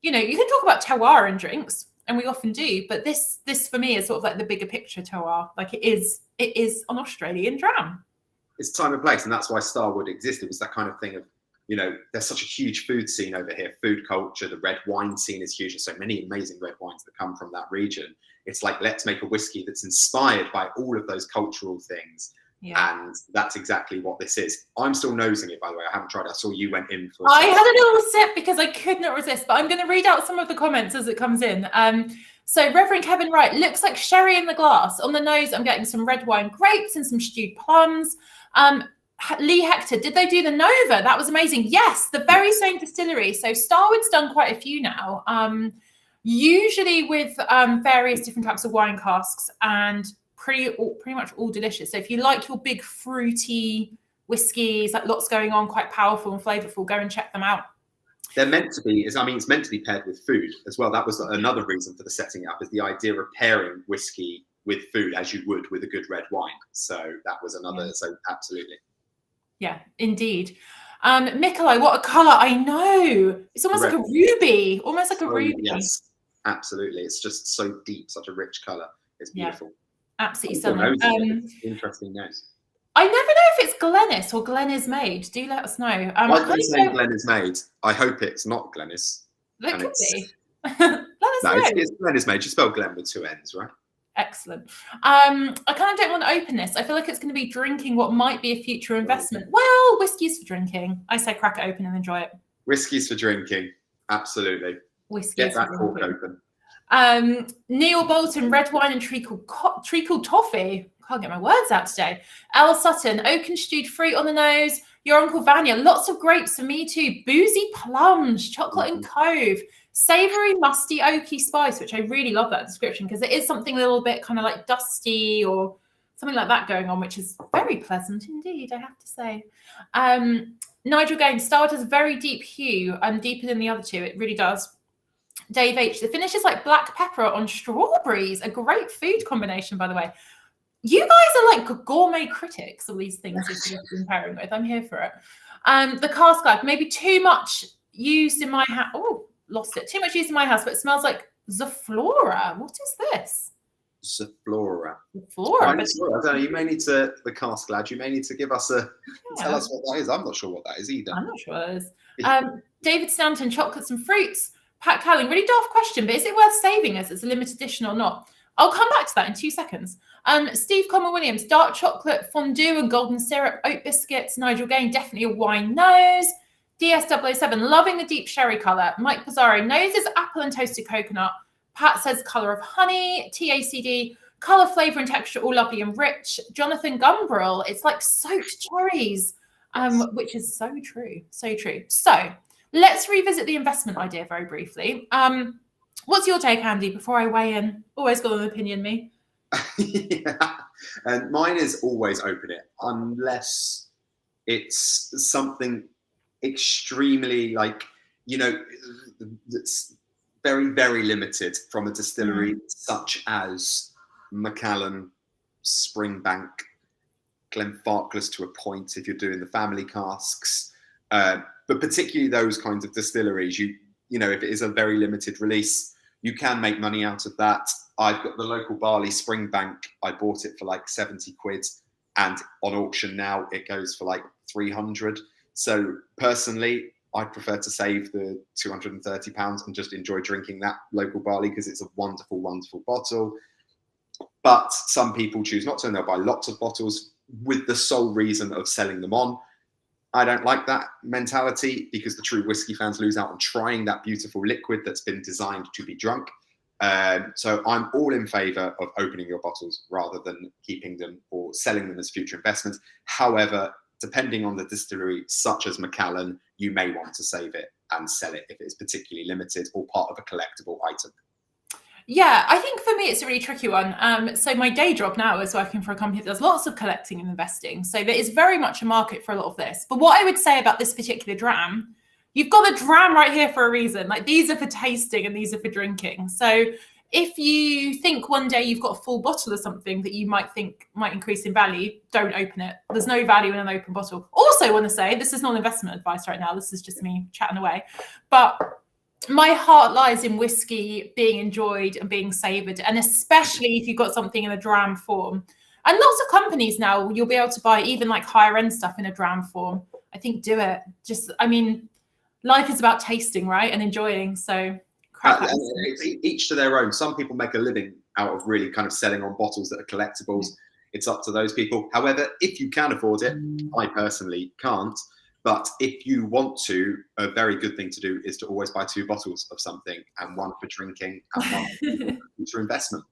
you know, you can talk about terroir and drinks, and we often do, but this for me is sort of like the bigger picture terroir. Like it is an Australian dram. It's time and place, and that's why Starward existed. It was that kind of thing of, you know, there's such a huge food scene over here, food culture, the red wine scene is huge. There's so many amazing red wines that come from that region. It's like, let's make a whiskey that's inspired by all of those cultural things. Yeah. And that's exactly what this is. I'm still nosing it, by the way. I haven't tried it. I saw you went in for I had a little sip because I could not resist, but I'm going to read out some of the comments as it comes in. So Reverend Kevin Wright, looks like sherry in the glass. On the nose, I'm getting some red wine grapes and some stewed plums. Lee Hector, did they do the Nova? That was amazing. Yes, the very same distillery. So Starward's done quite a few now, usually with various different types of wine casks, and pretty much all delicious. So if you like your big fruity whiskies, like lots going on, quite powerful and flavorful, go and check them out. They're meant to be, it's meant to be paired with food as well. That was another reason for the setting it up, is the idea of pairing whiskey with food as you would with a good red wine. So that was another, so absolutely. Yeah, indeed. Nikolai, what a colour. I know. It's almost like a ruby, almost like a ruby. Yes, absolutely. It's just so deep, such a rich colour. It's beautiful. Yeah, absolutely stunning. Interesting nose. I never know if it's Glennis or Glennis Made. Do let us know. I've been saying Glennis Made. I hope it's not Glennis. It could be. Let us know. It's Glennis Made. You spell Glen with two N's, right? Excellent. I kind of don't want to open this. I feel like it's going to be drinking what might be a future investment. Well, whiskey's for drinking. I say crack it open and enjoy it. Whiskey's for drinking. Absolutely. Whiskey's Get that cork open. Neil Bolton, red wine and treacle toffee. Can't get my words out today. Al Sutton, oak and stewed fruit on the nose. Your Uncle Vanya, lots of grapes for me too. Boozy plums, chocolate and cove. Savoury, musty, oaky spice, which I really love that description because it is something a little bit kind of like dusty or something like that going on, which is very pleasant indeed, I have to say. Nigel Gaines, Starward has a very deep hue and deeper than the other two. It really does. Dave H, the finish is like black pepper on strawberries. A great food combination, by the way. You guys are like gourmet critics of these things you've been pairing with. I'm here for it. The cask life, maybe too much used in my house. Oh, lost it. Too much used in my house, but it smells like Zaflora. What is this? Zaflora. Zaflora. I don't know. You may need to, the cask lad, you may need to give us tell us what that is. I'm not sure what that is either. I'm not sure what it is. David Stanton, chocolates and fruits. Pat Calling, really daft question, but is it worth saving as it's a limited edition or not? I'll come back to that in 2 seconds. Steve Comer Williams, dark chocolate, fondue and golden syrup, oat biscuits. Nigel Gain, definitely a wine nose. DS007, loving the deep sherry colour. Mike Pizarro, nose is apple and toasted coconut. Pat says colour of honey. TACD, colour, flavour and texture, all lovely and rich. Jonathan Gumbrel, it's like soaked cherries, which is so true, so true. So let's revisit the investment idea very briefly. What's your take, Andy, before I weigh in? Always got an opinion, me. Yeah. And mine is always open it, unless it's something extremely it's very, very limited from a distillery such as Macallan, Springbank, Glenfarclas to a point if you're doing the family casks. But particularly those kinds of distilleries, you know, if it is a very limited release, you can make money out of that. I've got the local barley Springbank. I bought it for like 70 quid, and on auction now it goes for like 300. So personally, I prefer to save the £230 and just enjoy drinking that local barley because it's a wonderful, wonderful bottle. But some people choose not to, and they'll buy lots of bottles with the sole reason of selling them on. I don't like that mentality because the true whiskey fans lose out on trying that beautiful liquid that's been designed to be drunk. So I'm all in favour of opening your bottles rather than keeping them or selling them as future investments. However, depending on the distillery, such as Macallan, you may want to save it and sell it if it's particularly limited or part of a collectible item. Yeah, I think for me it's a really tricky one. So my day job now is working for a company that does lots of collecting and investing. So there is very much a market for a lot of this. But what I would say about this particular dram, you've got a dram right here for a reason. Like, these are for tasting and these are for drinking. So if you think one day you've got a full bottle of something that you might think might increase in value, don't open it. There's no value in an open bottle. Also want to say, this is not investment advice right now. This is just me chatting away. But my heart lies in whiskey being enjoyed and being savoured, and especially if you've got something in a dram form. And lots of companies now, you'll be able to buy even like higher end stuff in a dram form. I think do it. Just, I mean, life is about tasting, right? And enjoying. So it's each to their own. Some people make a living out of really kind of selling on bottles that are collectibles. It's up to those people. However, if you can afford it, I personally can't. But if you want to, a very good thing to do is to always buy 2 bottles of something, and one for drinking and one for investment.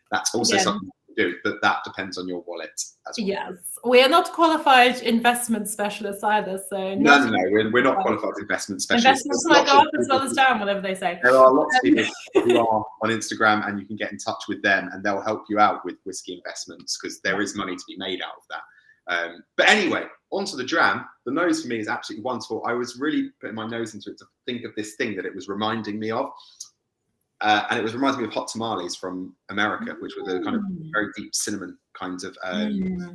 That's also something you can do, but that depends on your wallet as well. Yes, we are not qualified investment specialists either. So no, we're not qualified investment specialists. Investments might go up as well as down, whatever they say. There are lots of people who are on Instagram, and you can get in touch with them, and they'll help you out with whiskey investments, because there is money to be made out of that. But anyway, onto the dram. The nose for me is absolutely wonderful. I was really putting my nose into it to think of this thing that it was reminding me of. And it was reminding me of hot tamales from America, which were the kind of very deep cinnamon kinds of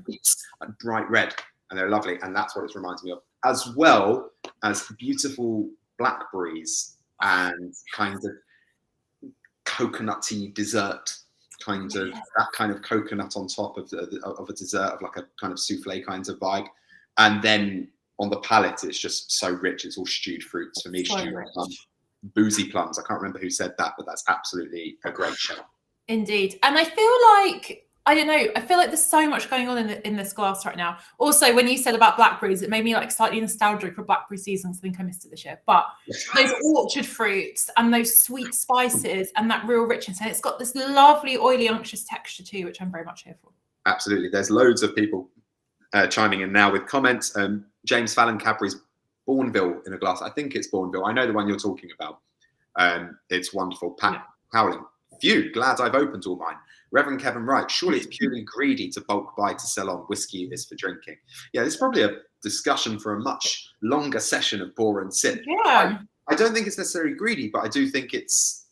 sweets, like bright red, and they're lovely. And that's what it reminds me of, as well as beautiful blackberries and kind of coconutty dessert. Kind of that kind of coconut on top of a dessert, of like a kind of souffle kind of vibe, and then on the palate it's just so rich. It's all stewed fruits for me. Stewed plums, boozy plums. I can't remember who said that, but that's absolutely a great show. Indeed, and I feel like, I don't know, I feel like there's so much going on in this glass right now. Also, when you said about blackberries, it made me like slightly nostalgic for blackberry seasons. I think I missed it this year. But those orchard fruits and those sweet spices and that real richness, and it's got this lovely oily, unctuous texture too, which I'm very much here for. Absolutely. There's loads of people chiming in now with comments. James Fallon Cadbury's Bourneville in a glass. I think it's Bourneville. I know the one you're talking about. It's wonderful. Pat Howling. Phew, glad I've opened all mine. Reverend Kevin Wright, surely it's purely greedy to bulk buy to sell on. Whiskey is for drinking. Yeah, this is probably a discussion for a much longer session of pour and sip. Yeah. I don't think it's necessarily greedy, but I do think it's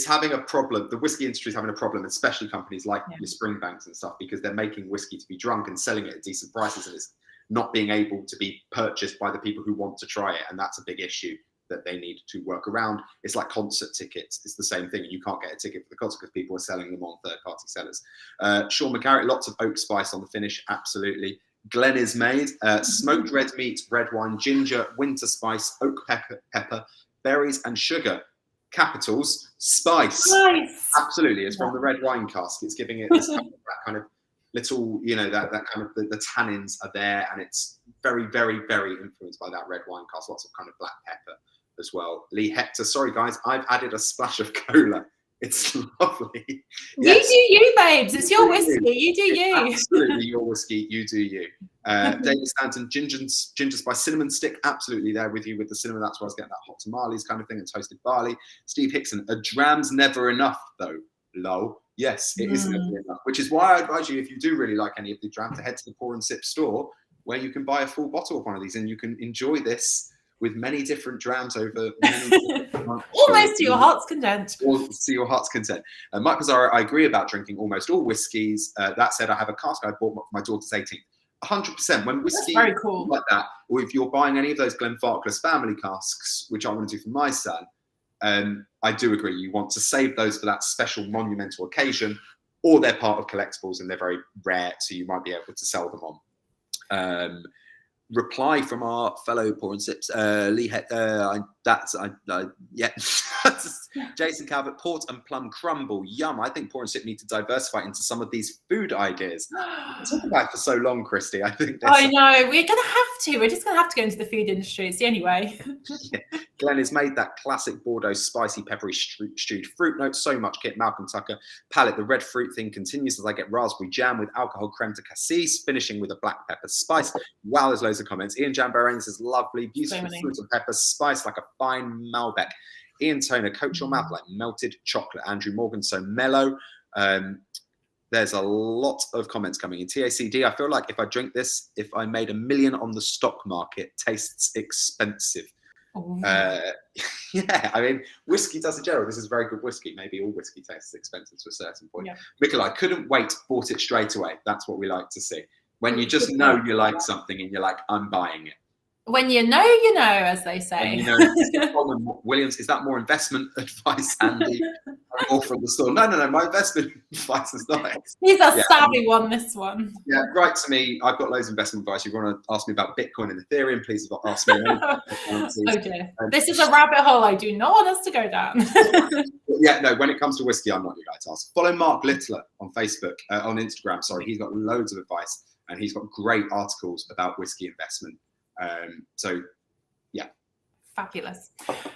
having a problem. The whiskey industry is having a problem, especially companies like your Springbanks and stuff, because they're making whiskey to be drunk and selling it at decent prices, and it's not being able to be purchased by the people who want to try it, and that's a big issue that they need to work around. It's like concert tickets. It's the same thing. You can't get a ticket for the concert because people are selling them on third-party sellers. Sean McGarrett, lots of oak spice on the finish. Absolutely. Glen is made. Smoked red meat, red wine, ginger, winter spice, oak pepper, berries, and sugar. Capitals, spice. Nice. Absolutely. It's from the red wine cask. It's giving it this kind of little, that kind of the tannins are there, and it's very, very, very influenced by that red wine cask. Lots of kind of black pepper as well. Lee Hector, sorry guys, I've added a splash of cola. It's lovely. Yes. You do you, babes. It's your whiskey. You do you. Absolutely your whiskey. You do you. David Stanton, ginger spice cinnamon stick. Absolutely there with you with the cinnamon. That's where I was getting that hot tamales kind of thing, and toasted barley. Steve Hickson, a dram's never enough though. Lol. Yes, it is never enough. Which is why I advise you, if you do really like any of the dram, to head to the Pour and Sip store, where you can buy a full bottle of one of these, and you can enjoy this with many different drams over many months. Almost to your heart's content. Or to your heart's content. Mike Pizarro, I agree about drinking almost all whiskies. That said, I have a cask I bought for my daughter's 18th. 100%. When whiskey very cool. like that, or if you're buying any of those Glenfarclas family casks, which I want to do for my son, I do agree. You want to save those for that special monumental occasion, or they're part of collectibles and they're very rare, so you might be able to sell them on. Reply from our fellow Pour and Sips, Lee. Yeah. Jason Calvert, port and plum crumble, yum. I think Pour and Sip need to diversify into some of these food ideas. Talk about it for so long, Christy. I think. I know we're gonna have to. We're just gonna have to go into the food industry. It's the only way. Glenn has made that classic Bordeaux spicy, peppery, stewed fruit note. So much kit. Malcolm Tucker. Palate, the red fruit thing continues as I get raspberry jam with alcohol creme de cassis, finishing with a black pepper spice. Wow, there's loads of comments. Ian Jamborain says, lovely, beautiful fruit and pepper spice like a fine Malbec. Ian Toner, coat your mouth like melted chocolate. Andrew Morgan, so mellow. There's a lot of comments coming in. TACD, I feel like if I drink this, if I made $1 million on the stock market, tastes expensive. Yeah, I mean, whiskey does it general. This is very good whiskey. Maybe all whiskey tastes expensive to a certain point. Yeah. Nikolai, couldn't wait, bought it straight away. That's what we like to see. When you just know you like something and you're like, I'm buying it. When you know, as they say. And you know, Williams, is that more investment advice, Andy? Or from the store? No, my investment advice is not. He's a savvy one, this one. Yeah, write to me. I've got loads of investment advice. You want to ask me about Bitcoin and Ethereum, please ask me. Oh dear. This is a rabbit hole I do not want us to go down. Yeah, no, when it comes to whiskey, I'm not your guy to ask. Follow Mark Littler on Facebook, on Instagram, sorry. He's got loads of advice and he's got great articles about whiskey investment. So yeah, fabulous.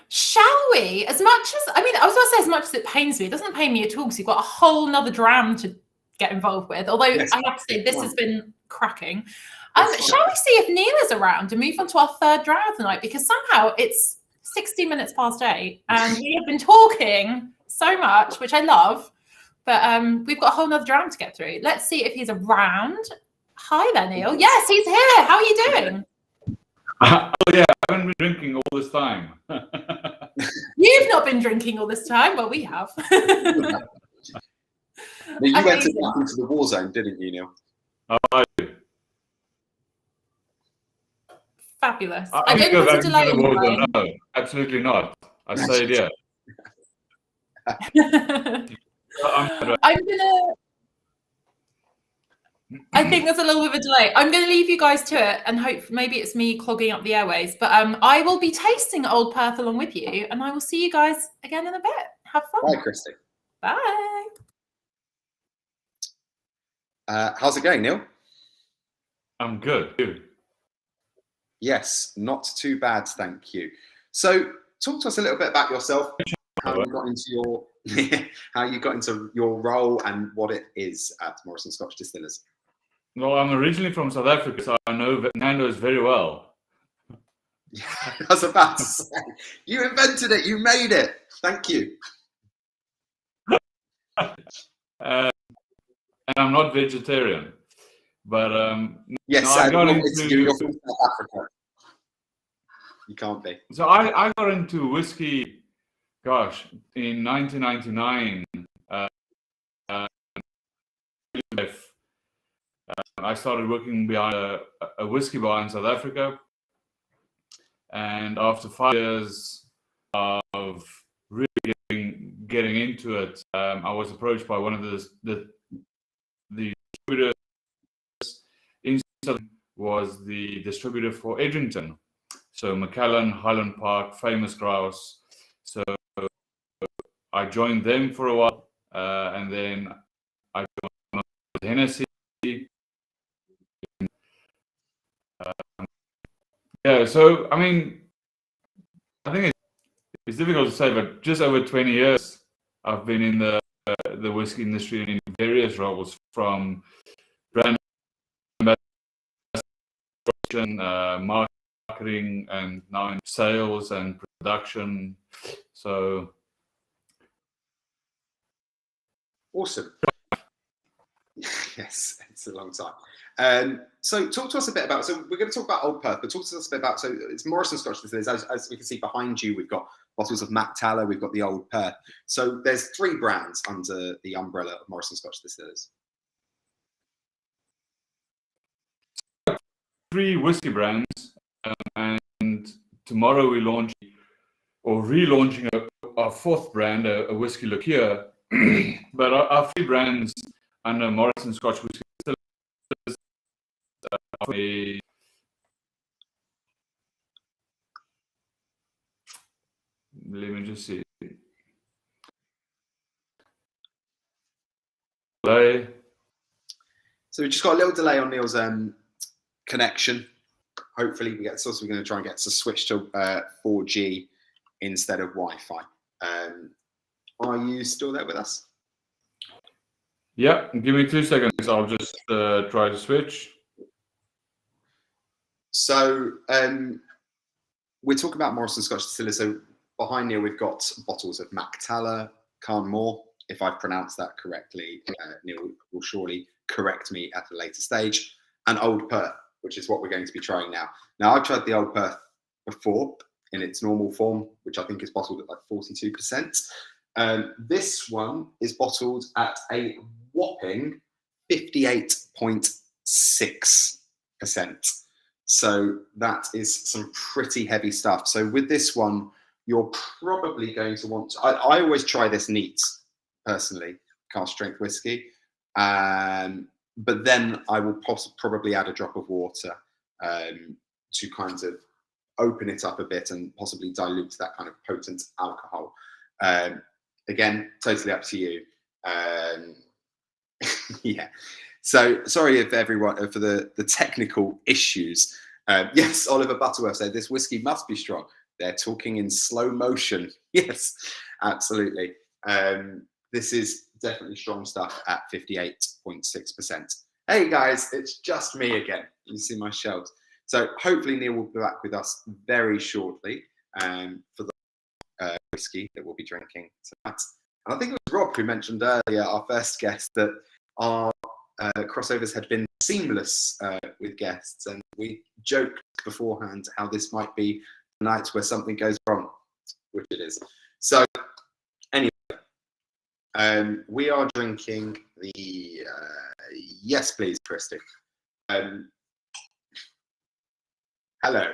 Shall we, as much as I was going to say as much as it pains me, it doesn't pain me at all because you've got a whole nother dram to get involved with, although yes, I have to say this has been cracking. Shall we see if Neil is around and move on to our third dram of the night, because somehow it's 60 minutes past 8 and we have been talking so much, which I love, but we've got a whole nother dram to get through. Let's see if he's around. Hi there, Neil. Yes, he's here. How are you doing? Oh yeah, I haven't been drinking all this time. You've not been drinking all this time, well, we have. You went into the war zone, didn't you, Neil? Oh, I do. Fabulous. I don't go back to the war zone. No, absolutely not. I stayed here. I think there's a little bit of a delay. I'm going to leave you guys to it and hope maybe it's me clogging up the airways. But I will be tasting Old Perth along with you, and I will see you guys again in a bit. Have fun. Bye, Christy. Bye. How's it going, Neil? I'm good. Yes, not too bad, thank you. So, talk to us a little bit about yourself. How you got into your role and what it is at Morrison Scotch Distillers. Well, I'm originally from South Africa, so I know Nando's very well. Yeah, I was about to say, you invented it, you made it. Thank you. And I'm not vegetarian, but yes, no, I got you're from South Africa. You can't be. So I got into whiskey, gosh, in 1999. I started working behind a whiskey bar in South Africa, and after 5 years of really getting into it, I was approached by one of the distributors in Southern, was the distributor for Edrington, so Macallan, Highland Park, Famous Grouse. So I joined them for a while, and then I joined Hennessy. Yeah, so I mean, I think it's difficult to say, but just over 20 years I've been in the whiskey industry and in various roles, from brand ambassador, marketing, and now in sales and production. So awesome. Yes, it's a long time. So talk to us a bit about, so we're going to talk about Old Perth, but talk to us a bit about, so it's Morrison Scotch Distillers. As we can see behind you, we've got bottles of Mac Tallow, we've got the Old Perth. So there's 3 brands under the umbrella of Morrison Scotch Distillers. 3 whiskey brands, and tomorrow we launch or relaunching our 4th brand, a whiskey liqueur. But our 3 brands under Morrison Scotch Whisky Distillers. Let me just see. Delay. So we just got a little delay on Neil's connection. Hopefully we get. So we're going to try and get to switch to 4G instead of Wi-Fi. Are you still there with us? Yeah, give me 2 seconds. I'll just try to switch. So we're talking about Morrison Scotch Distillers. So behind Neil, we've got bottles of Mactala, Carnmore. If I've pronounced that correctly, Neil will surely correct me at a later stage. And Old Perth, which is what we're going to be trying now. Now, I've tried the Old Perth before in its normal form, which I think is bottled at like 42%. This one is bottled at a whopping 58.6%. So that is some pretty heavy stuff. So with this one, you're probably going to want to, I always try this neat, personally, cask strength whiskey. But then I will probably add a drop of water to kind of open it up a bit and possibly dilute that kind of potent alcohol. Again, totally up to you. Yeah. So sorry if everyone for the technical issues. Yes, Oliver Butterworth said this whiskey must be strong. They're talking in slow motion. Yes, absolutely. This is definitely strong stuff at 58.6%. Hey guys, it's just me again. You see my shelves. So hopefully Neil will be back with us very shortly for the whiskey that we'll be drinking tonight. And I think it was Rob who mentioned earlier, our first guest, that our crossovers had been seamless with guests, and we joked beforehand how this might be a night where something goes wrong, which it is. So anyway, we are drinking the yes please Christy. Hello.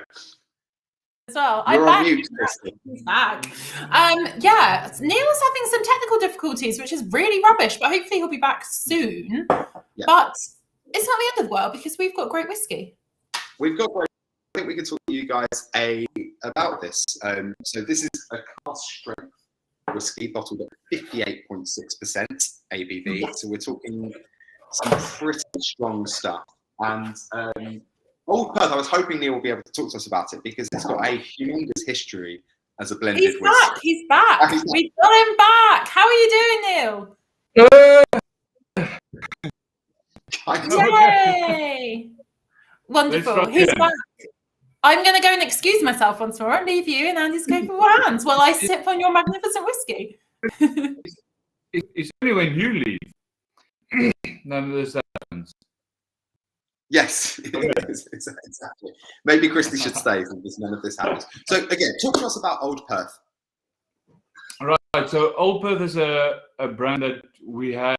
As well. You're I'm on back. mute, Christy. He's back. Yeah, Neil's having some technical difficulties, which is really rubbish, but hopefully he'll be back soon. Yeah. But it's not the end of the world because we've got great whiskey. We've got great. I think we can talk to you guys about this. So this is a cask strength whiskey bottled at 58.6% ABV. Yes. So we're talking some pretty strong stuff. And Old Perth, I was hoping Neil will be able to talk to us about it because it's got a humongous history as a blended He's whiskey. back. He's back. He's back. We've got him back. How are you doing, Neil? Yay! Wonderful. He's back. I'm going to go and excuse myself once more and leave you in Andy's capable hands while I sip on your magnificent whiskey. It's only when you leave none of this happens. Yes, exactly. Maybe Christy should stay because none of this happens. So again, talk to us about Old Perth. Right. So Old Perth is a brand that we had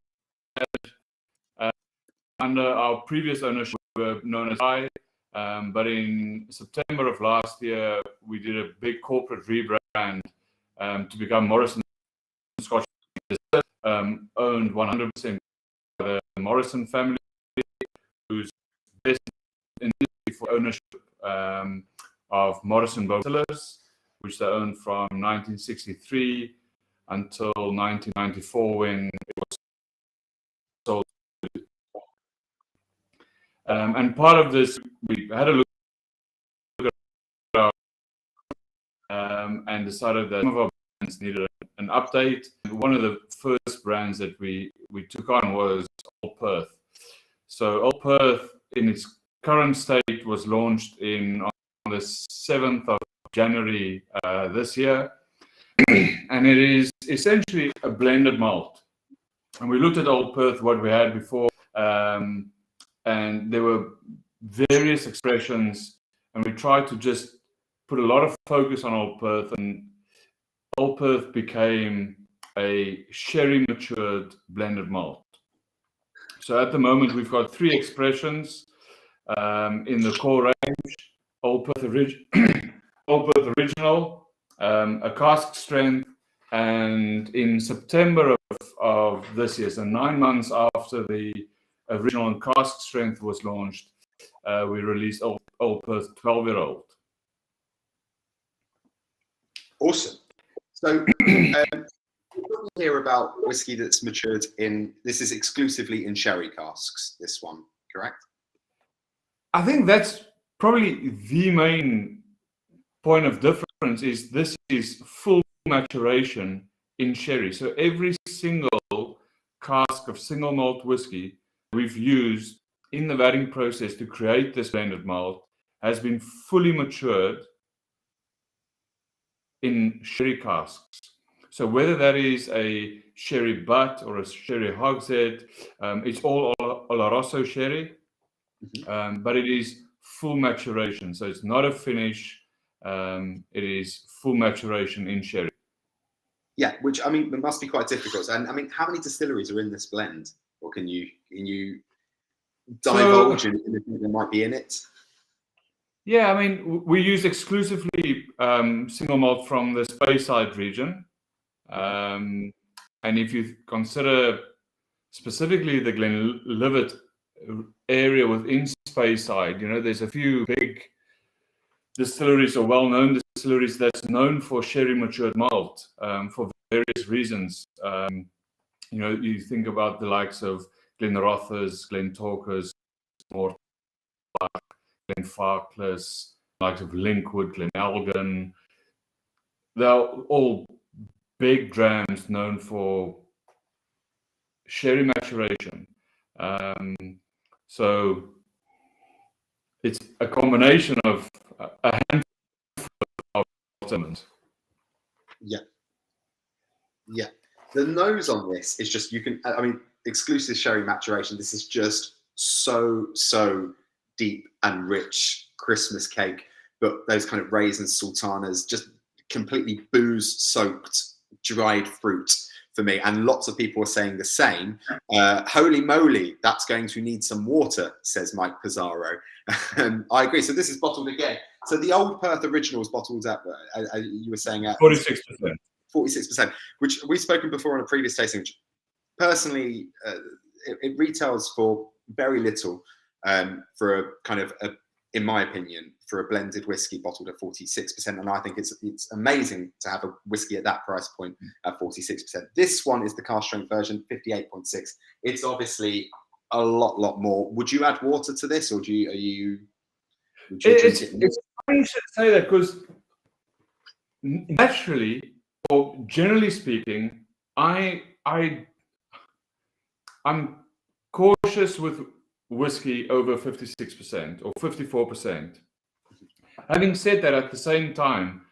under our previous ownership, known as I. But in September of last year, we did a big corporate rebrand to become Morrison Scotch Reserve, owned 100% by the Morrison family, who's best in for ownership of Morrison Distillers, which they owned from 1963 until 1994 when it was sold. And part of this, we had a look at and decided that some of our brands needed an update. One of the first brands that we took on was Old Perth. So Old Perth, in its current state, was launched on the 7th of January this year. And it is essentially a blended malt. And we looked at Old Perth, what we had before, and there were various expressions, and we tried to just put a lot of focus on Old Perth, and Old Perth became a sherry matured blended malt. So at the moment, we've got 3 expressions in the core range: Old Perth Original, a cask strength, and in September of this year, so 9 months after the original and cask strength was launched, we released Old Perth 12-year-old. Awesome. So we'll hear about whiskey that's matured this is exclusively in sherry casks, this one, correct? I think that's probably the main point of difference difference is this is full maturation in sherry. So every single cask of single malt whiskey we've used in the vatting process to create this blended malt has been fully matured in sherry casks. So whether that is a sherry butt or a sherry hogshead, it's all Oloroso sherry, but it is full maturation. So it's not a finish. It is full maturation in sherry. Yeah, which I mean, it must be quite difficult. And I mean, how many distilleries are in this blend, or can you divulge anything that might be in it? Yeah, I mean, we use exclusively single malt from the Speyside region. And if you consider specifically the Glenlivet area within Speyside, you know, there's a few big distilleries or well-known distilleries that's known for sherry matured malt for various reasons. You know, you think about the likes of Glenrothes, Glentorquers, Mortlach, Glenfarclas, likes of Linkwood, Glenelgan. They're all big drams known for sherry maturation. So it's a combination of a handful of elements. Yeah. Yeah. The nose on this is just, I mean, exclusive sherry maturation. This is just so deep and rich Christmas cake, but those kind of raisins, sultanas, just completely booze soaked dried fruit for me. And lots of people are saying the same. Holy moly, that's going to need some water, says Mike Pizarro. I agree. So this is bottled again. So the old Perth original was bottled at, you were saying, at 46%. 46%, which we've spoken before on a previous tasting. Which personally, it retails for very little for a kind of, in my opinion, for a blended whiskey bottled at 46%. And I think it's amazing to have a whiskey at that price point at 46%. This one is the cask strength version, 58.6. It's obviously a lot more. Would you add water to this, or it's funny you should say that, because naturally, or generally speaking, I'm cautious with whiskey over 56% or 54%. Having said that, at the same time,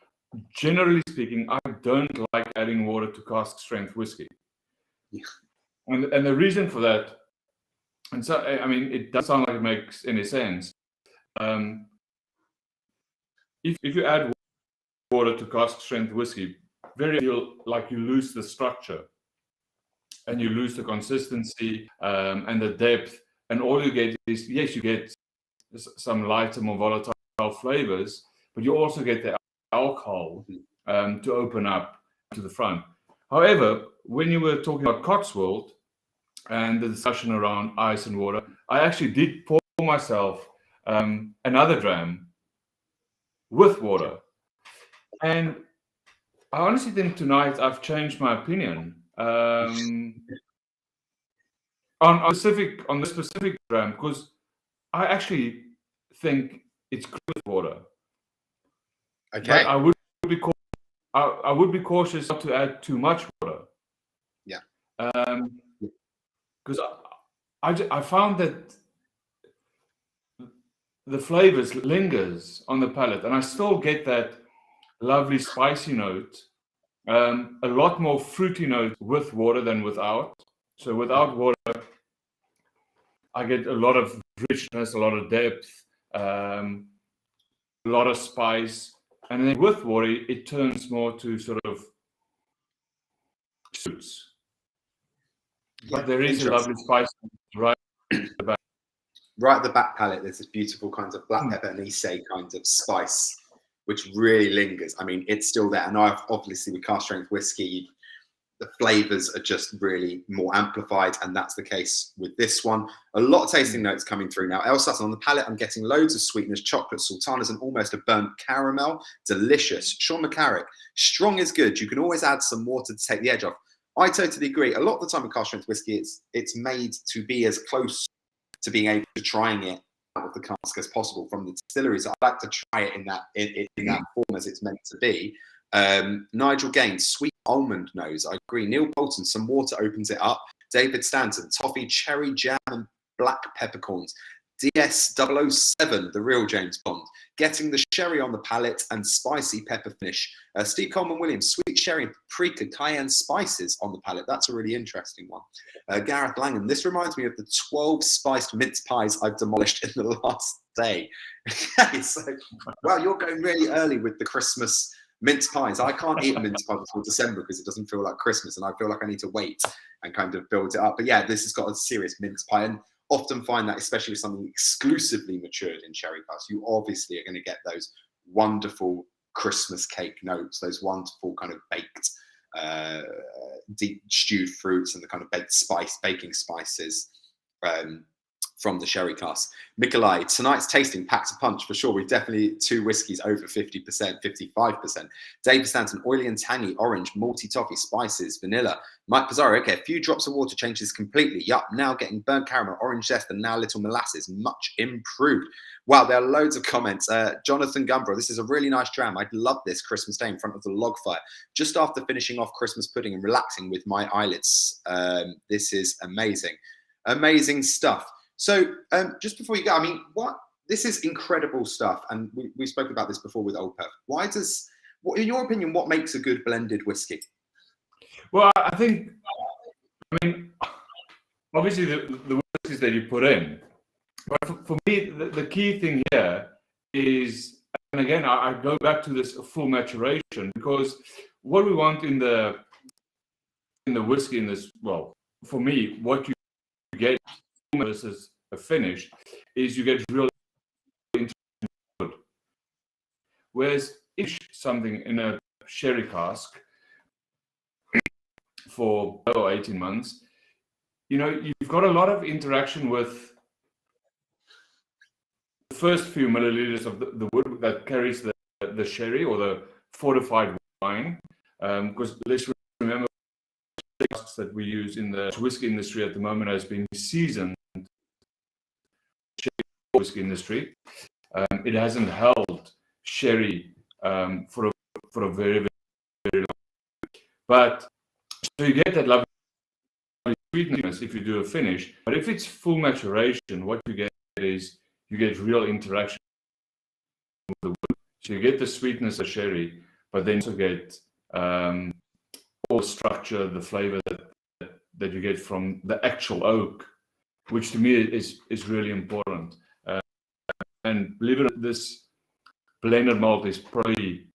generally speaking, I don't like adding water to cask strength whiskey. Yeah. And the reason for that, and so I mean, it doesn't sound like it makes any sense. If you add water to cask strength whiskey, very feel like you lose the structure and you lose the consistency and the depth, and all you get is, yes, you get some lighter, more volatile flavors, but you also get the alcohol to open up to the front. However, when you were talking about Cotswold and the discussion around ice and water, I actually did pour myself another dram with water. And I honestly think tonight I've changed my opinion on this specific dram, because I actually think it's good with water. okay. But I would be cautious not to add too much water. Yeah. Because I found that the flavors lingers on the palate, and I still get that lovely spicy note, a lot more fruity note with water than without. So without water, I get a lot of richness, a lot of depth, a lot of spice. And then with water, it turns more to sort of soups. Yeah, but there is a lovely spice right at the back. Right at the back palate, there's this beautiful kind of black pepper and anise kind of spice, which really lingers. I mean, it's still there. And obviously with cask strength whiskey, the flavors are just really more amplified, and that's the case with this one. A lot of tasting notes coming through now. Elsas on the palate, I'm getting loads of sweetness, chocolate, sultanas, and almost a burnt caramel. Delicious. Sean McCarrick, strong is good. You can always add some water to take the edge off. I totally agree. A lot of the time with cask strength whiskey, it's made to be as close to being able to trying it of the cask as possible from the distillery. So I like to try it in that form as it's meant to be. Nigel Gaines, sweet almond nose. I agree. Neil Bolton, some water opens it up. David Stanton, toffee, cherry jam, and black peppercorns. DS007, the real James Bond, getting the sherry on the palate and spicy pepper finish. Steve Coleman Williams, sweet sherry and paprika cayenne spices on the palate. That's a really interesting one. Gareth Langham, this reminds me of the 12 spiced mince pies I've demolished in the last day. Okay, so, well, you're going really early with the Christmas mince pies. I can't eat a mince pie before December because it doesn't feel like Christmas, and I feel like I need to wait and kind of build it up. But yeah, this has got a serious mince pie, and often find that, especially with something exclusively matured in sherry cask, you obviously are going to get those wonderful Christmas cake notes, those wonderful kind of baked, deep stewed fruits and the kind of baking spices from the sherry cask. Nikolai, tonight's tasting packs a punch for sure. We've definitely 2 whiskies over 50%, 55%. David Stanton, oily and tangy, orange, malty toffee, spices, vanilla. Mike Pizarro, okay, a few drops of water changes completely. Yup, now getting burnt caramel, orange zest, and now little molasses. Much improved. Wow, there are loads of comments. Jonathan Gumbro, this is a really nice dram. I'd love this Christmas day in front of the log fire, just after finishing off Christmas pudding and relaxing with my eyelids. This is amazing. Amazing stuff. So just before you go, I mean, this is incredible stuff. And we spoke about this before with Old Perth. In your opinion, what makes a good blended whiskey? Well, I mean, obviously the whiskeys that you put in, but for me, the key thing here is, and again, I go back to this full maturation, because what we want in the whiskey, in this, well, for me, what you get versus a finish is you get really good. Whereas if something in a sherry cask for 18 months, you know, you've got a lot of interaction with the first few milliliters of the wood that carries the sherry or the fortified wine, because let's remember that we use in the whiskey industry at the moment has been seasoned whiskey industry. It hasn't held sherry for a very, very, very long time. But so you get that lovely sweetness if you do a finish. But if it's full maturation, what you get is you get real interaction with the wood. So you get the sweetness of sherry, but then you also get all the structure, the flavor that you get from the actual oak, which to me is really important. And believe it or not, this blended malt is probably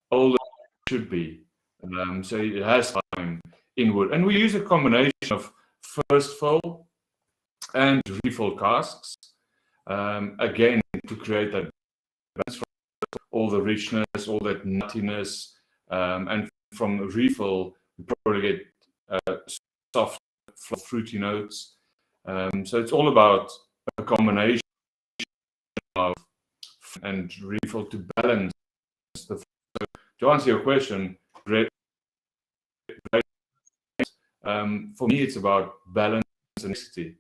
older than it should be. So it has time in wood. And we use a combination of first fill and refill casks, again, to create that balance from all the richness, all that nuttiness, and from refill, we probably get soft, fruity notes. So it's all about a combination of and refill to balance the. So to answer your question, for me, it's about balance and mixity.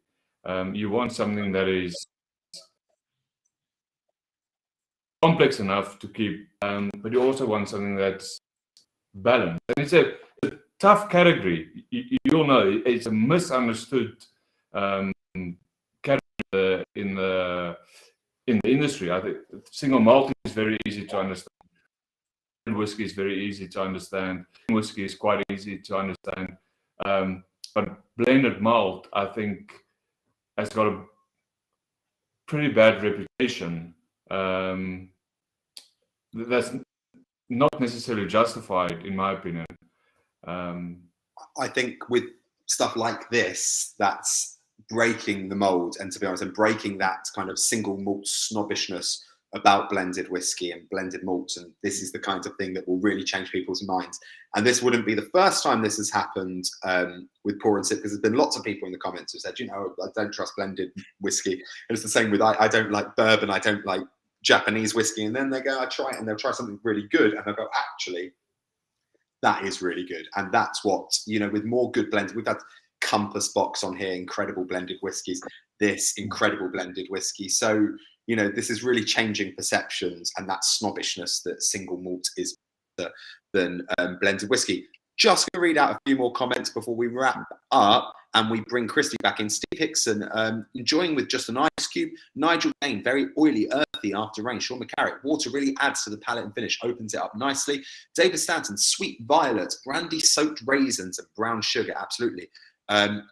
You want something that is complex enough to keep, but you also want something that's balanced. And it's a tough category. You'll know it's a misunderstood category in the industry. I think single malt is very easy to understand. Whiskey is very easy to understand. Whiskey is quite easy to understand. But blended malt, I think, has got a pretty bad reputation. That's not necessarily justified, in my opinion. I think with stuff like this, that's breaking the mold, and to be honest, and breaking that kind of single malt snobbishness about blended whiskey and blended malts. And this is the kind of thing that will really change people's minds. And this wouldn't be the first time this has happened with Pour and Sip, because there's been lots of people in the comments who said, you know, I don't trust blended whiskey. And it's the same with I don't like bourbon, I don't like Japanese whiskey. And then they go, I try it, and they'll try something really good, and they'll go, actually, that is really good. And that's what, you know, with more good blends, we've had Compass Box on here, incredible blended whiskies. this incredible blended whiskey. So, you know, this is really changing perceptions and that snobbishness that single malt is than blended whiskey. Just going to read out a few more comments before we wrap up and we bring Christy back in. Steve Hickson, enjoying with just an ice cube. Nigel Bain, very oily, earthy after rain. Sean McCarrick, water really adds to the palate and finish, opens it up nicely. David Stanton, sweet violet, brandy-soaked raisins and brown sugar, absolutely.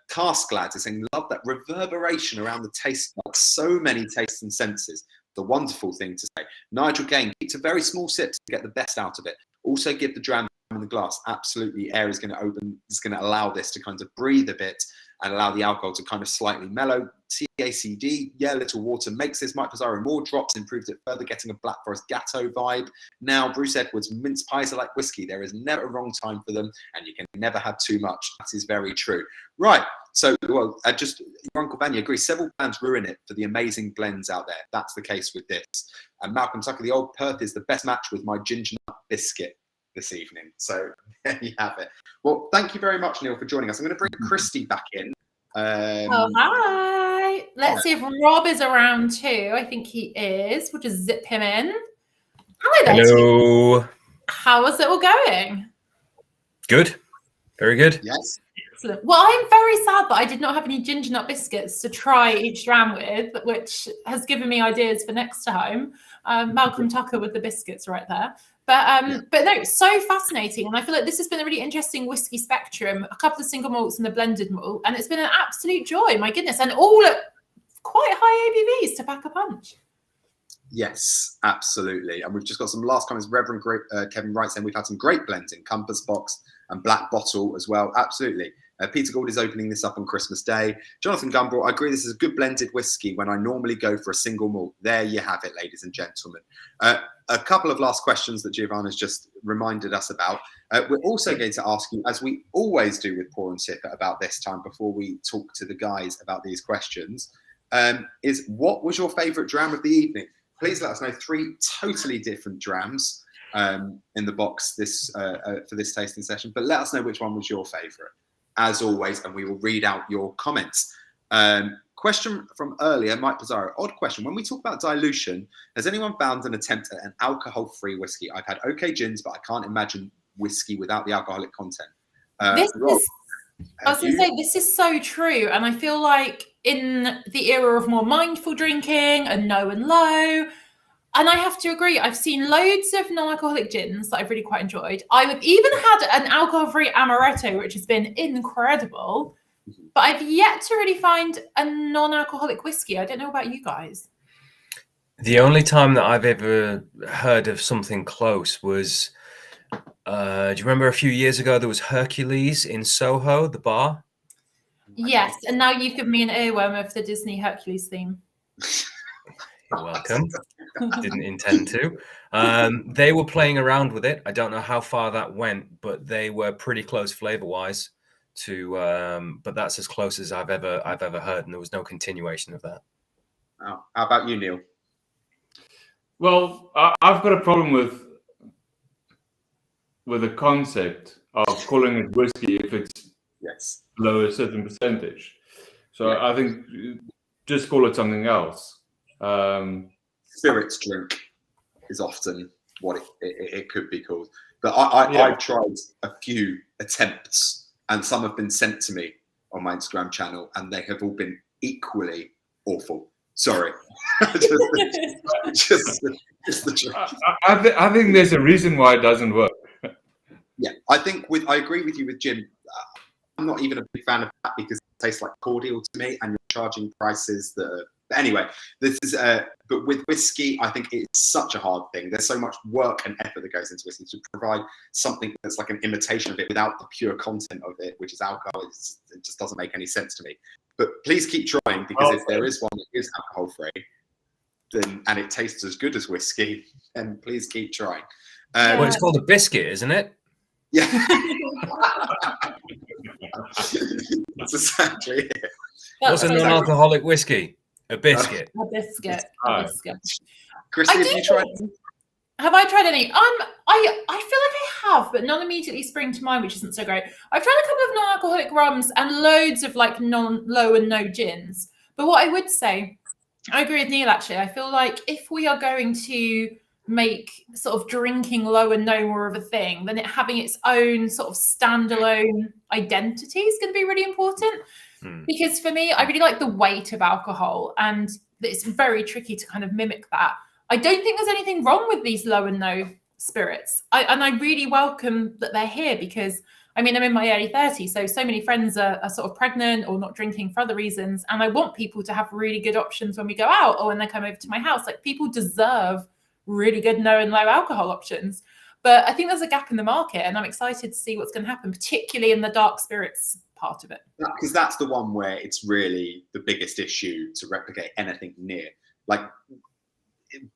Cask lads is saying, love that reverberation around the taste buds. So many tastes and senses. The wonderful thing to say. Nigel Gain, keep to very small sips to get the best out of it. Also give the dram in the glass. Absolutely, air is going to open. It's going to allow this to kind of breathe a bit and allow the alcohol to kind of slightly mellow. TACD, yeah, little water makes this. Mike Pizarro, more drops, improved it further, getting a Black Forest Gatto vibe. Now, Bruce Edwards, mince pies are like whiskey. There is never a wrong time for them, and you can never have too much. That is very true. Right, so, well, just your Uncle Vanya agrees. Several brands ruin it for the amazing blends out there. That's the case with this. And Malcolm Tucker, the Old Perth is the best match with my ginger nut biscuit this evening. So there you have it. Well, thank you very much, Neil, for joining us. I'm going to bring Christy back in. Hi. Let's see if Rob is around too. I think he is. We'll just zip him in. Hello there. Hello. How is it all going? Good. Very good. Yes. Excellent. Well, I'm very sad that I did not have any ginger nut biscuits to try each dram with, which has given me ideas for next time. Malcolm Tucker with the biscuits right there. But no, so fascinating. And I feel like this has been a really interesting whiskey spectrum, a couple of single malts and a blended malt. And it's been an absolute joy, my goodness. And all at quite high ABVs to pack a punch. Yes, absolutely. And we've just got some last comments. Reverend Kevin Wright saying we've had some great blends in Compass Box and Black Bottle as well. Absolutely. Peter Gould is opening this up on Christmas Day. Jonathan Gumbrough, I agree this is a good blended whiskey when I normally go for a single malt. There you have it, ladies and gentlemen. A couple of last questions that Giovanna's just reminded us about. We're also going to ask you, as we always do with Pour and Sip about this time before we talk to the guys about these questions, is what was your favourite dram of the evening? Please let us know 3 totally different drams in the box for this tasting session, but let us know which one was your favourite, as always, and we will read out your comments. Question from earlier, Mike Pizarro. Odd question. When we talk about dilution, has anyone found an attempt at an alcohol-free whiskey? I've had okay gins, but I can't imagine whiskey without the alcoholic content. Rob, I was going to say, this is so true. And I feel like in the era of more mindful drinking and no and low, and I have to agree, I've seen loads of non-alcoholic gins that I've really quite enjoyed. I've even had an alcohol-free amaretto, which has been incredible. But I've yet to really find a non-alcoholic whiskey. I don't know about you guys. The only time that I've ever heard of something close was, do you remember a few years ago there was Hercules in Soho, the bar? Yes, and now you've given me an earworm of the Disney Hercules theme. You're welcome. Didn't intend to. They were playing around with it. I don't know how far that went, but they were pretty close flavor-wise to. But that's as close as I've ever heard, and there was no continuation of that. Oh, how about you, Neil? Well, I've got a problem with the concept of calling it whiskey if it's below a certain percentage. So I think just call it something else. Spirits drink is often what it could be called. But I've tried a few attempts, and some have been sent to me on my Instagram channel, and they have all been equally awful. Sorry. just the truth. I think there's a reason why it doesn't work. Yeah, I agree with you with Jim. I'm not even a big fan of that because it tastes like cordial to me, and you're charging prices that are. But anyway, this is. But with whiskey, I think it's such a hard thing. There's so much work and effort that goes into whiskey to provide something that's like an imitation of it without the pure content of it, which is alcohol. It just doesn't make any sense to me. But please keep trying, because if there is one that is alcohol-free, then and it tastes as good as whiskey, then please keep trying. Well, it's called a biscuit, isn't it? Yeah. That's exactly it. What's a non-alcoholic whiskey? A biscuit. A biscuit. A biscuit. Christy, have you tried? Have I tried any? I feel like I have, but none immediately spring to mind, which isn't so great. I've tried a couple of non-alcoholic rums and loads of like low and no gins. But what I would say, I agree with Neil, actually. I feel like if we are going to make sort of drinking low and no more of a thing, then it having its own sort of standalone identity is going to be really important. Because for me, I really like the weight of alcohol, and it's very tricky to kind of mimic that. I don't think there's anything wrong with these low and no spirits. And I really welcome that they're here, because I mean, I'm in my early 30s, so many friends are sort of pregnant or not drinking for other reasons. And I want people to have really good options when we go out or when they come over to my house. Like, people deserve really good no and low alcohol options. But I think there's a gap in the market, and I'm excited to see what's going to happen, particularly in the dark spirits part of it. Because that's the one where it's really the biggest issue to replicate anything near. Like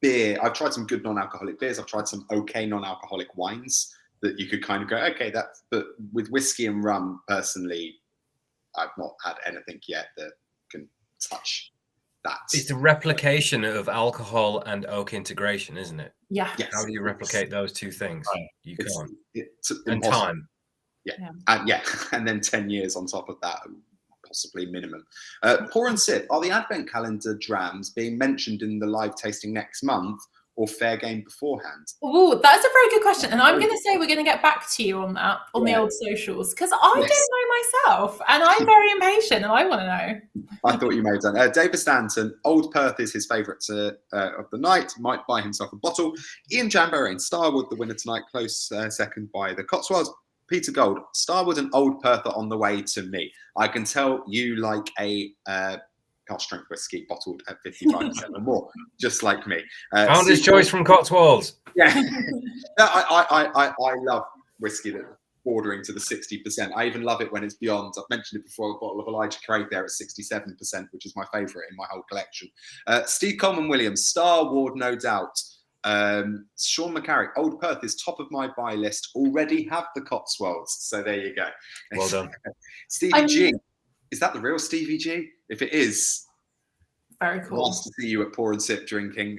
beer, I've tried some good non-alcoholic beers. I've tried some okay non-alcoholic wines that you could kind of go, okay, but with whiskey and rum, personally, I've not had anything yet that can touch that. It's the replication of alcohol and oak integration, isn't it? Yeah. Yes. How do you replicate those two things? You can't. And impossible. time. Yeah. And then 10 years on top of that, possibly minimum. Pour and Sip, are the Advent calendar drams being mentioned in the live tasting next month, or fair game beforehand? Oh, that's a very good question. And I'm going to say we're going to get back to you on that on the old socials, because I don't know myself, and I'm very impatient and I want to know. I thought you may have done. David Stanton, Old Perth is his favourite of the night. Might buy himself a bottle. Ian Jambo, Starward, the winner tonight, close second by the Cotswolds. Peter Gold, Starward and Old Perth are on the way to me. I can tell you like a cask strength whiskey bottled at 55% or more, just like me. Founder's choice from Cotswolds. Yeah, I love whiskey that's bordering to the 60%. I even love it when it's beyond. I've mentioned it before. A bottle of Elijah Craig there at 67%, which is my favourite in my whole collection. Steve Coleman Williams, Starward, no doubt. Sean McCarrick, Old Perth is top of my buy list. Already have the Cotswolds, so there you go. Well done. Stevie G, is that the real Stevie G? If it is, very cool. Nice to see you at Pour and Sip drinking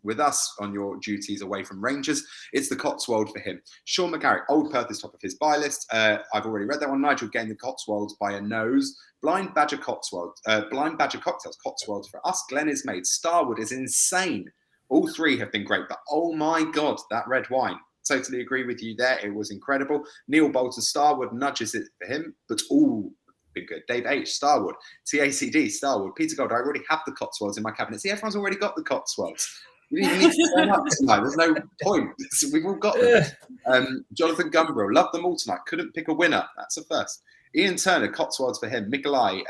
with us on your duties away from Rangers. It's the Cotswold for him. Sean McCarrick, Old Perth is top of his buy list. I've already read that one. Nigel getting the Cotswolds by a nose. Blind Badger Cotswold, Blind Badger Cocktails, Cotswolds for us. Glen is made. Starward is insane. All three have been great, but oh my God, that red wine. Totally agree with you there. It was incredible. Neil Bolton, Starward nudges it for him, but all been good. Dave H, Starward. TACD, Starward. Peter Gold, I already have the Cotswolds in my cabinet. See, everyone's already got the Cotswolds. You didn't even need to turn up tonight. There's no point. We've all got them. Jonathan Gumbrough, love them all tonight. Couldn't pick a winner. That's a first. Ian Turner, Cotswolds for him. Nikolai,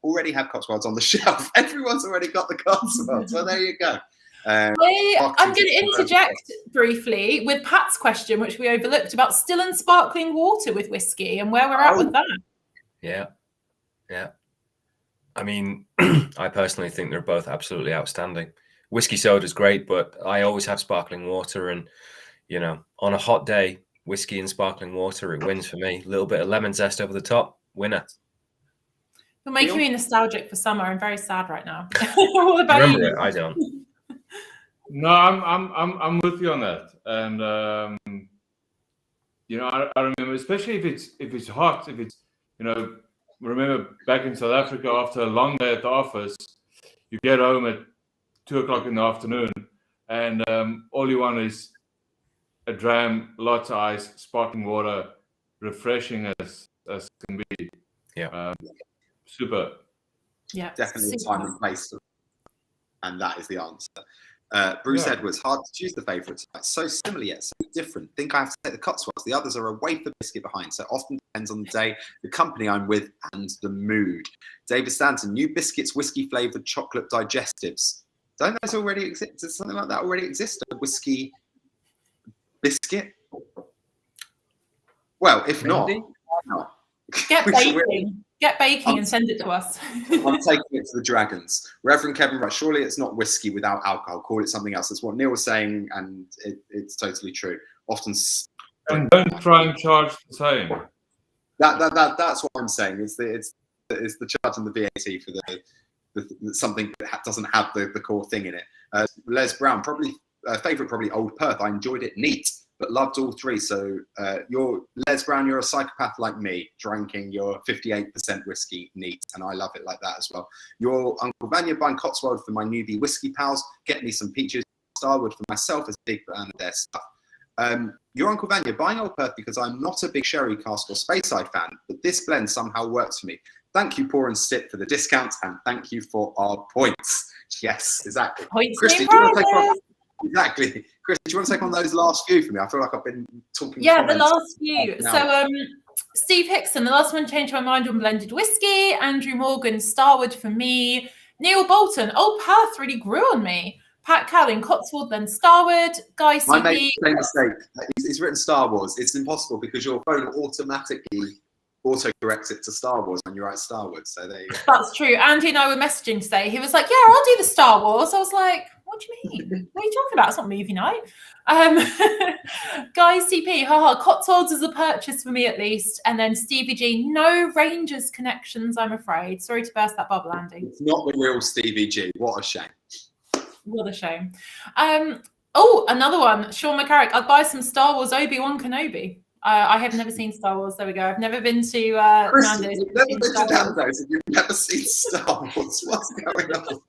already have Cotswolds on the shelf. Everyone's already got the Cotswolds. So there you go. I'm going to interject briefly with Pat's question, which we overlooked, about still and sparkling water with whiskey and where we're at with that. Yeah. I mean, I personally think they're both absolutely outstanding. Whiskey soda is great, but I always have sparkling water. And, you know, on a hot day, whiskey and sparkling water, it wins for me. A little bit of lemon zest over the top, winner. You're making me nostalgic for summer. I'm very sad right now. What about Remember you? it? I don't. No, I'm with you on that, and you know, I remember, especially if it's hot, if it's, you know, remember back in South Africa after a long day at the office, you get home at 2:00 in the afternoon, and all you want is a dram, lots of ice, sparkling water, refreshing as can be. Yeah, super. Yeah, definitely a time and place, and that is the answer. Bruce Edwards, hard to choose the favourites. So similar yet so different. Think I have to take the Cotswolds. The others are a wafer biscuit behind. So often depends on the day, the company I'm with, and the mood. David Stanton, new biscuits, whiskey flavoured chocolate digestives. Don't those already exist? Does something like that already exist? A whiskey biscuit? Well, if not, why not? Get baking and send it to us. I'm taking it to the Dragons. Reverend Kevin Rush, surely it's not whiskey without alcohol. Call it something else. That's what Neil was saying, and it's totally true. Often, and don't try and charge the same. That's what I'm saying. It's the charge and the VAT for the something that doesn't have the core thing in it. Les Brown, probably favourite, probably Old Perth. I enjoyed it neat. but loved all three. So you're Les Brown, you're a psychopath like me, drinking your 58% whiskey neat, and I love it like that as well. Your Uncle Vanya buying Cotswold for my newbie whiskey pals, get me some peaches. Starward for myself as a big fan of their stuff. Your Uncle Vanya buying Old Perth because I'm not a big sherry cask or Speyside fan, but this blend somehow works for me. Thank you, Pour and Sip, for the discounts, and thank you for our points. Yes, exactly. Points. Christy, do you want to take on? Exactly. Chris, do you want to take on those last few for me? I feel like I've been talking. Yeah, the last few. So, Steve Hickson, the last one changed my mind on blended whiskey. Andrew Morgan, Starward for me. Neil Bolton, Old Perth really grew on me. Pat Callan, Cotswold, then Starward. Guy CP. I made the same mistake. It's written Star Wars. It's impossible because your phone automatically autocorrects it to Star Wars when you write Starward. So there you go. That's true. Andy and I were messaging today. He was like, yeah, I'll do the Star Wars. I was like, what do you mean? What are you talking about? It's not movie night. Guy CP, haha, Cotswolds is a purchase for me at least. And then Stevie G, no Rangers connections, I'm afraid. Sorry to burst that bubble, Andy. It's not the real Stevie G. What a shame. What a shame. Oh, another one. Sean McCarrick, I'd buy some Star Wars Obi-Wan Kenobi. I have never seen Star Wars. There we go. I've never been to Nando's. You've never been to Nando's and you've never seen Star Wars. What's going on?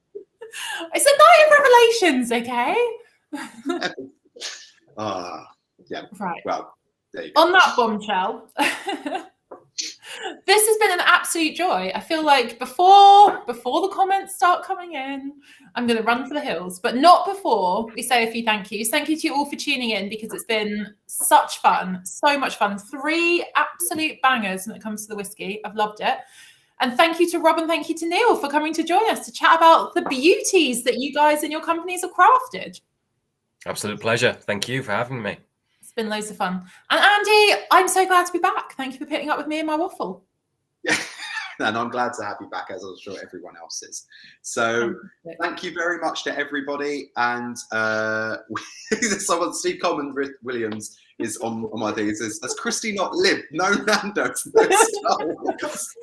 It's a night of revelations, okay? Yeah. Right. Well, there you go. On that bombshell, this has been an absolute joy. I feel like before the comments start coming in, I'm going to run for the hills, but not before we say a few thank yous. Thank you to you all for tuning in because it's been such fun, so much fun. 3 absolute bangers when it comes to the whiskey. I've loved it. And thank you to Rob and thank you to Neil for coming to join us to chat about the beauties that you guys and your companies have crafted. Absolute pleasure. Thank you for having me. It's been loads of fun. And Andy, I'm so glad to be back. Thank you for putting up with me and my waffle. Yeah. And I'm glad to have you back, as I'm sure everyone else is. So thank you very much to everybody. And someone, Steve Coleman Williams, is on my thing. It says, has Christy not lived? No Nando's, no Star Wars.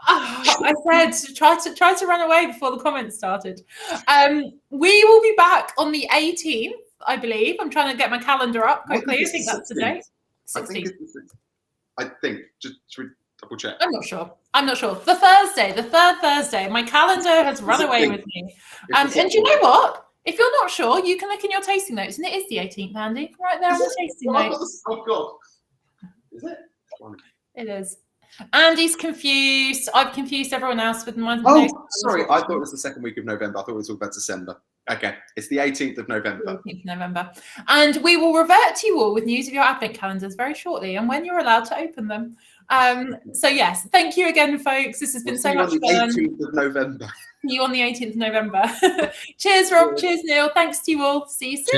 I said, try to run away before the comments started. We will be back on the 18th, I believe. I'm trying to get my calendar up quickly. I think that's the date. 16th. I think. Just double check. I'm not sure. The third Thursday. My calendar has run away with me. And you know what? If you're not sure, you can look in your tasting notes, and it is the 18th, Andy, right there on the tasting notes. Oh God, is it? It is. Andy's confused. I've confused everyone else with my. Oh, sorry. I thought it was the second week of November. I thought it was all about December. Okay, it's the 18th of November. 18th of November, and we will revert to you all with news of your advent calendars very shortly, and when you're allowed to open them. So yes, thank you again, folks. This has been so much fun. 18th of November. See you on the 18th of November. Cheers, Rob. Cheers, Neil. Thanks to you all. See you soon.